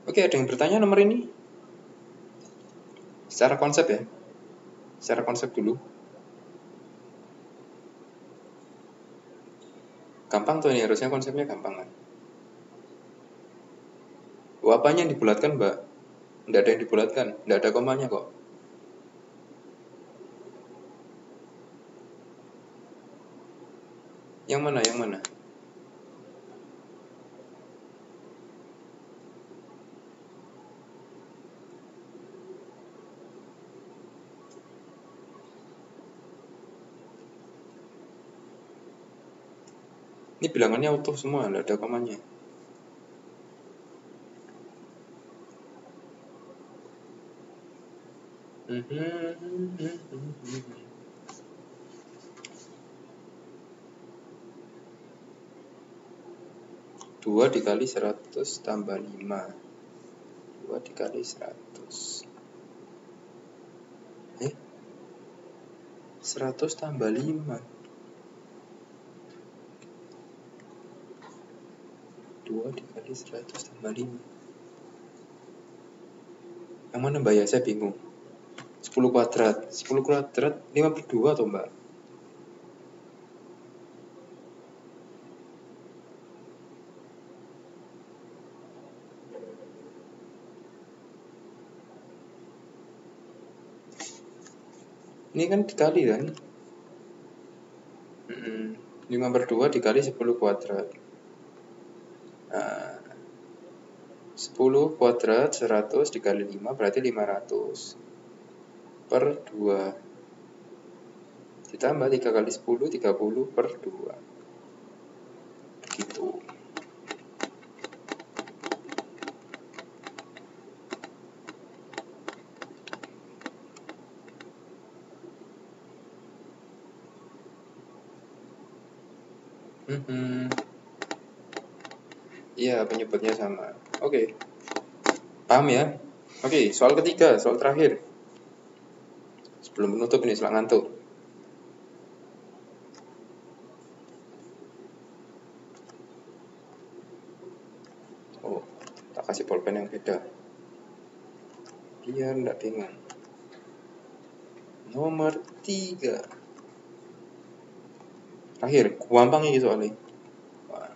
Oke, ada yang bertanya nomor ini? Secara konsep ya. Secara konsep dulu. Gampang tuh ini, harusnya konsepnya gampang kan. Apanya yang dibulatkan, Mbak? Nggak ada yang dibulatkan, nggak ada komanya kok. Yang mana, yang mana? Ini bilangannya utuh semua, nggak ada komanya. Dua dikali 100 tambah 5. 2 dikali 100. 100 tambah 5. 2 dikali 100 tambah 5. Yang mana, Mbak, ya? Saya bingung. 10 kuadrat. 10 kuadrat 5/2 atau, Mbak? Ini kan dikali kan. 5/2 dikali 10 kuadrat. Nah, 10 kuadrat 100 dikali 5 berarti 500 per 2. Ditambah 3 kali 10, 30 per 2. Begitu. Iya, penyebutnya sama. Oke. Paham ya? Oke, soal ketiga, soal terakhir. Sebelum menutup ini, setelah ngantuk. Oh, tak kasih pulpen yang beda. Biar nggak bingung. Nomor 3. Akhir, gampang ini soalnya. Wah,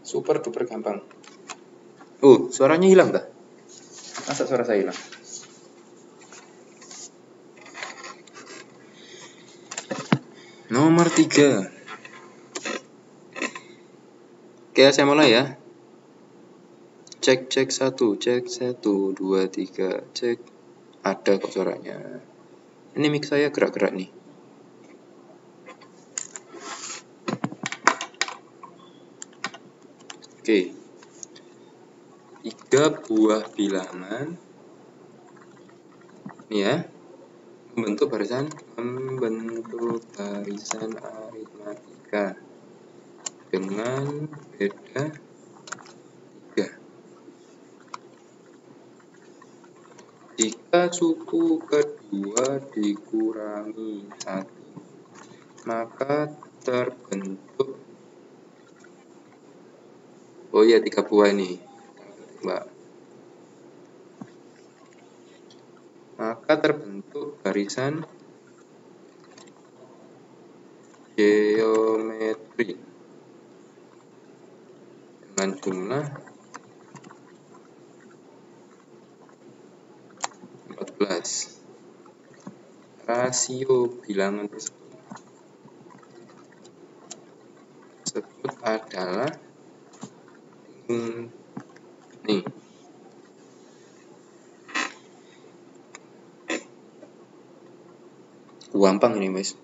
super duper gampang. Oh, suaranya hilang dah. Masa suara saya hilang? Nomor 3. Oke, saya mulai ya. Cek 1, cek 1, 2, 3, cek. Ada kok suaranya. Ini mic saya gerak-gerak nih. Oke. 3 buah bilangan. Ini ya. Membentuk barisan aritmatika dengan beda 3. Jika suku kedua dikurangi 1, maka terbentuk, oh iya 3 buah ini, Mbak. Maka terbentuk barisan geometri dengan jumlah 14. Rasio bilangan tersebut adalah nih. Gampang ini, Mas.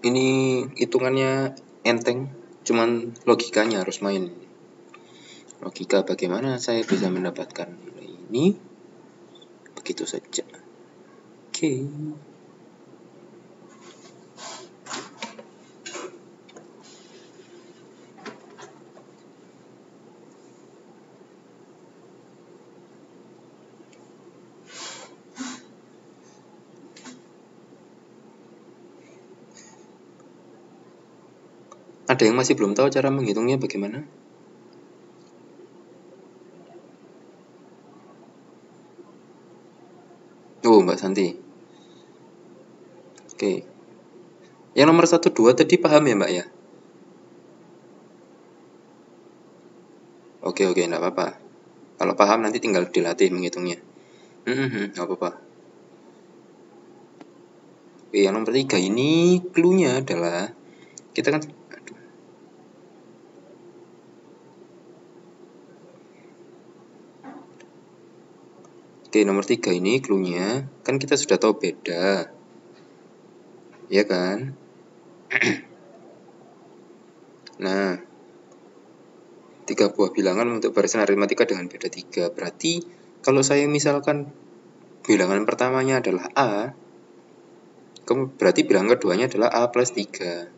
Ini hitungannya enteng, cuman logikanya harus main. Logika bagaimana saya bisa mendapatkan nilai ini? Begitu saja. Oke. Ada yang masih belum tahu cara menghitungnya bagaimana? Oh, Mbak Santi. Oke. Yang nomor 1, 2 tadi paham ya, Mbak ya? Oke, enggak apa-apa. Kalau paham nanti tinggal dilatih menghitungnya. Enggak apa-apa. Oke, yang nomor 3 ini clue-nya adalah kita kan Oke, nomor 3 ini clue-nya, kan kita sudah tahu beda, ya kan? Nah, 3 buah bilangan untuk barisan aritmatika dengan beda 3. Berarti kalau saya misalkan bilangan pertamanya adalah A, berarti bilangan keduanya adalah A plus 3.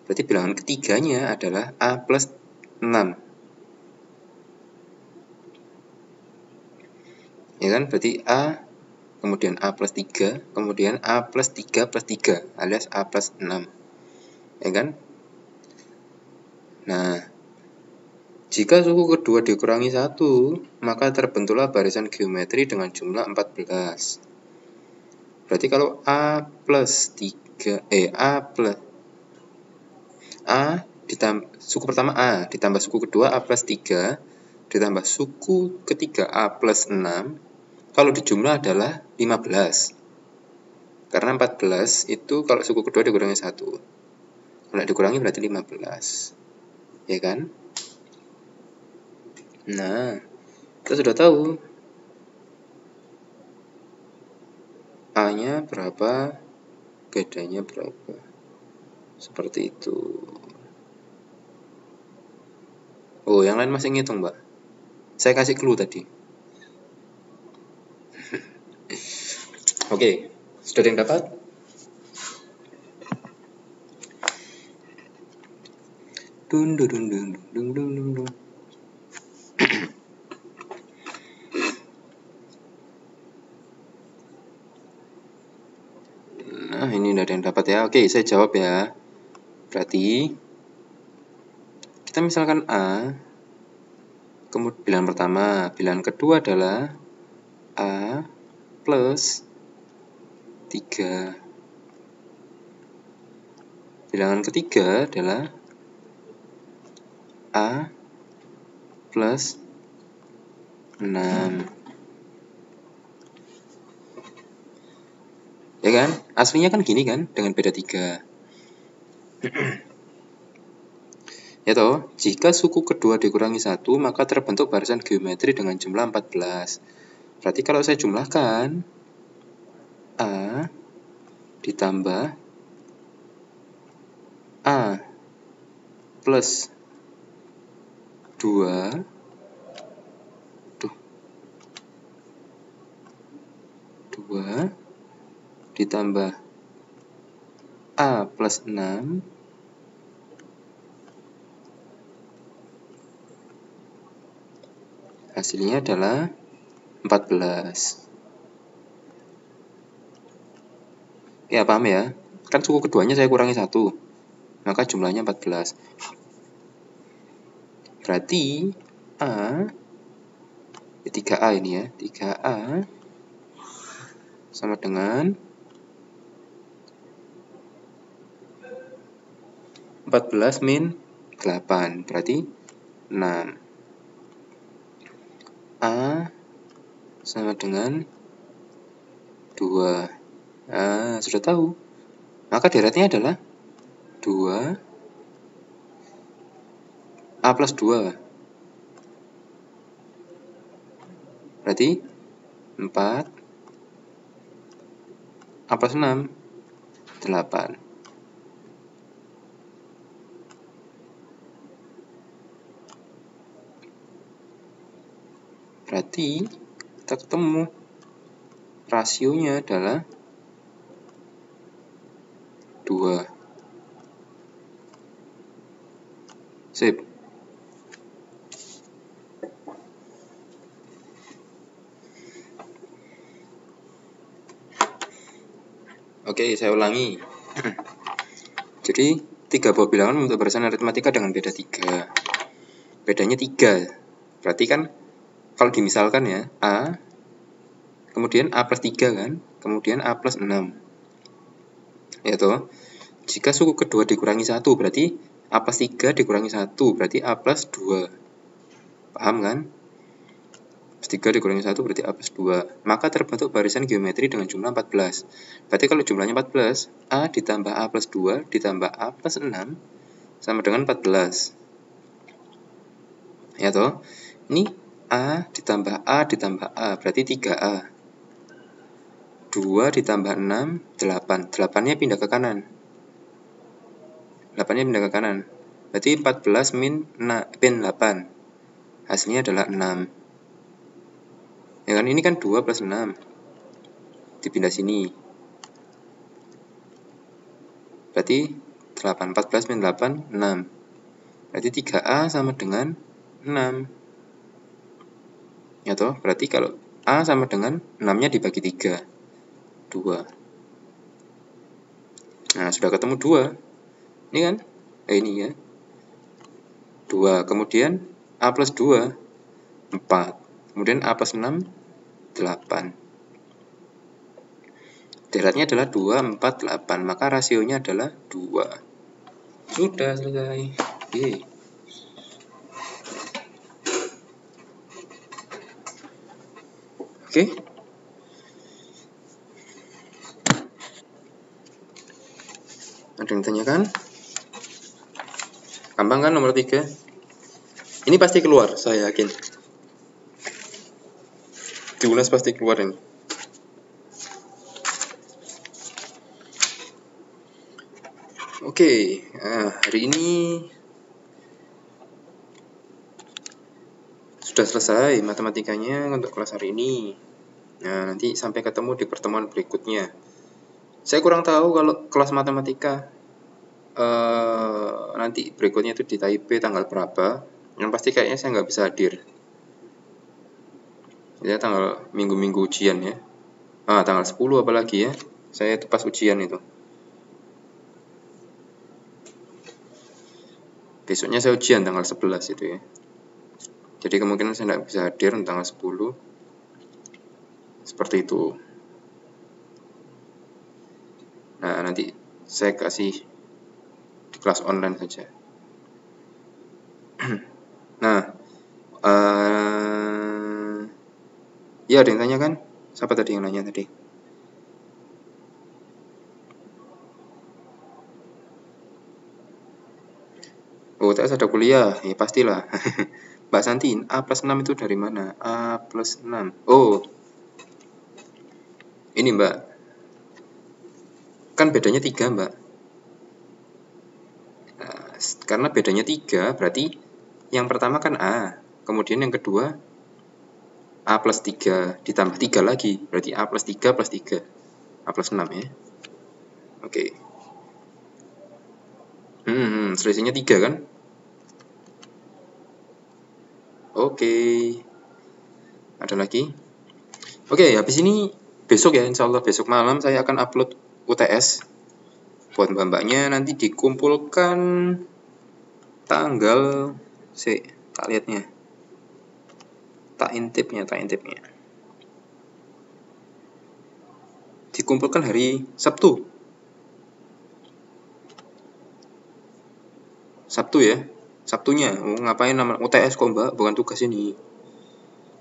Berarti bilangan ketiganya adalah A plus 6. Ya kan? Berarti A, kemudian A plus 3, kemudian A plus 3 plus 3, alias A plus 6. Ya kan? Nah, jika suku kedua dikurangi 1, maka terbentuklah barisan geometri dengan jumlah 14. Berarti kalau A plus 3, suku pertama A ditambah suku kedua A plus 3 ditambah suku ketiga A plus 6, kalau dijumlah adalah 15. Karena 14 itu kalau suku kedua dikurangi 1. Kalau dikurangi berarti 15. Ya kan? Nah, kita sudah tahu A-nya berapa, bedanya berapa. Seperti itu. Oh, yang lain masih ngitung, Mbak. Saya kasih clue tadi. Oke, sudah ada yang dapat? Dun dun dun dun dun dun dun dun. Nah, ini udah ada yang dapat ya. Oke, saya jawab ya. Berarti kita misalkan A, kemudian bilangan pertama, bilangan kedua adalah A plus 3. Bilangan ketiga adalah A plus 6. Ya kan? Aslinya kan gini kan, dengan beda 3. Ya toh, jika suku kedua dikurangi 1, maka terbentuk barisan geometri dengan jumlah 14. Berarti kalau saya jumlahkan A ditambah A plus 2 ditambah A plus 6 hasilnya adalah 14. Ya, paham ya? Kan suku keduanya saya kurangi 1, maka jumlahnya 14. Berarti A, 3A ini ya, 3A sama dengan 14 min 8, berarti 6. A sama dengan 2. Nah, sudah tahu. Maka deretnya adalah 2 A plus 2. Berarti 4 A plus 6, 8. Berarti kita ketemu rasionya adalah 2. Sip. Oke, saya ulangi. Jadi, 3 buah bilangan untuk barisan aritmatika dengan beda 3. Bedanya 3. Berarti kan kalau dimisalkan ya, A, kemudian A plus 3 kan, kemudian A plus 6. Ya toh, jika suku kedua dikurangi 1, berarti A plus 3 dikurangi 1, berarti A plus 2. Paham kan? Plus 3 dikurangi 1 berarti A plus 2. Maka terbentuk barisan geometri dengan jumlah 14. Berarti kalau jumlahnya 14, A ditambah A plus 2 ditambah A plus 6 sama dengan 14. Ya toh, ini A ditambah A ditambah A, berarti 3A. 2 ditambah 6, 8. 8-nya pindah ke kanan. 8-nya pindah ke kanan. Berarti 14 min 8. Hasilnya adalah 6. Ya kan, ini kan 2 plus 6. Dipindah sini. Berarti 8. 14 min 8, 6. Berarti 3A sama dengan 6. Ya toh, berarti kalau A sama dengan 6-nya dibagi 3. 2. Nah, sudah ketemu 2. Ini kan? Ini ya. 2. Kemudian A plus 2, 4. Kemudian A plus 6, 8. Deratnya adalah 2, 4, 8. Maka rasionya adalah 2. Sudah selesai. Oke. Ada yang tanyakan? Gampang kan nomor 3? Ini pasti keluar, saya yakin. Diulas pasti keluar ini. Oke, hari ini sudah selesai matematikanya untuk kelas hari ini. Nah, nanti sampai ketemu di pertemuan berikutnya. Saya kurang tahu kalau kelas matematika nanti berikutnya itu di Taipei tanggal berapa. Yang pasti kayaknya saya nggak bisa hadir. Ya, tanggal minggu-minggu ujian ya. Tanggal 10 apalagi ya. Saya itu pas ujian itu. Besoknya saya ujian tanggal 11 itu ya. Jadi kemungkinan saya nggak bisa hadir tanggal 10. Seperti itu. Nah, nanti saya kasih di kelas online saja. Nah, ya ada yang tanya kan? Siapa tadi yang nanya tadi? Oh, UTS ada kuliah, ya pastilah. Mbak Santi, A plus 6 itu dari mana? A plus 6. Oh, ini Mbak. Kan bedanya 3 Mbak. Nah, karena bedanya 3, berarti yang pertama kan A. Kemudian yang kedua A plus 3 ditambah 3 lagi. Berarti A plus 3 plus 3. A plus 6 ya. Oke. Selisihnya 3 kan? Oke. Ada lagi? Oke, habis ini besok ya, insya Allah besok malam saya akan upload UTS. Buat mbak-mbaknya nanti dikumpulkan tanggal tak lihatnya. Tak intipnya. Dikumpulkan hari Sabtu. Sabtu ya. Sabtunya. Ngapain nama UTS kok Mbak? Bukan tugas ini.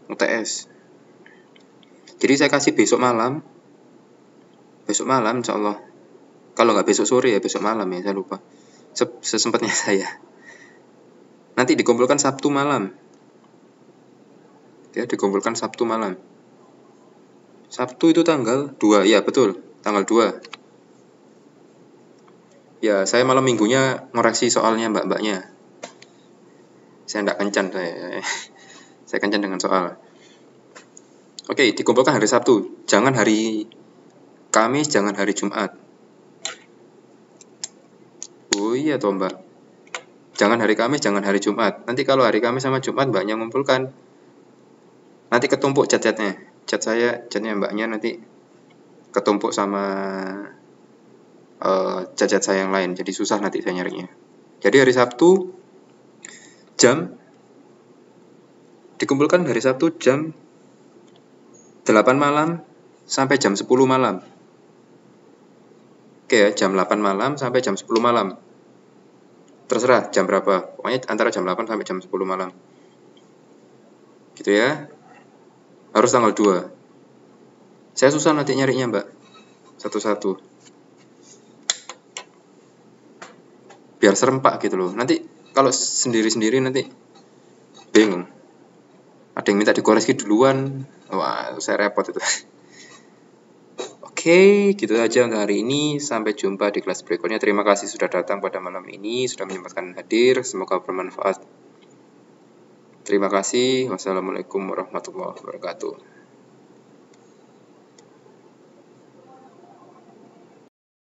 UTS. Jadi saya kasih besok malam. Besok malam insya Allah. Kalau nggak besok sore ya besok malam ya, saya lupa. Sesempatnya saya. Nanti dikumpulkan Sabtu malam. Ya, dikumpulkan Sabtu malam. Sabtu itu tanggal 2, ya betul, tanggal 2. Ya, saya malam minggunya ngoreksi soalnya mbak-mbaknya. Saya enggak kencan saya. Saya kencan dengan soal. Oke, dikumpulkan hari Sabtu. Jangan hari Kamis, jangan hari Jumat. Oh iya toh mbak. Jangan hari Kamis, jangan hari Jumat. Nanti kalau hari Kamis sama Jumat mbaknya ngumpulkan, nanti ketumpuk cat-catnya. Catnya mbaknya nanti ketumpuk sama cat-cat saya yang lain. Jadi susah nanti saya nyarinya. Jadi hari Sabtu dikumpulkan hari Sabtu jam 8 malam sampai jam 10 malam. Oke ya, jam 8 malam sampai jam 10 malam. Terserah jam berapa. Pokoknya antara jam 8 sampai jam 10 malam. Gitu ya. Harus tanggal 2. Saya susah nanti nyarinya, Mbak. Satu-satu. Biar serempak gitu loh. Nanti kalau sendiri-sendiri nanti bingung. ada yang minta dikoreksi duluan. Wah, saya repot itu. Oke, gitu aja untuk hari ini. Sampai jumpa di kelas berikutnya. Terima kasih sudah datang pada malam ini, sudah menyempatkan hadir. Semoga bermanfaat. Terima kasih. Wassalamualaikum warahmatullahi wabarakatuh.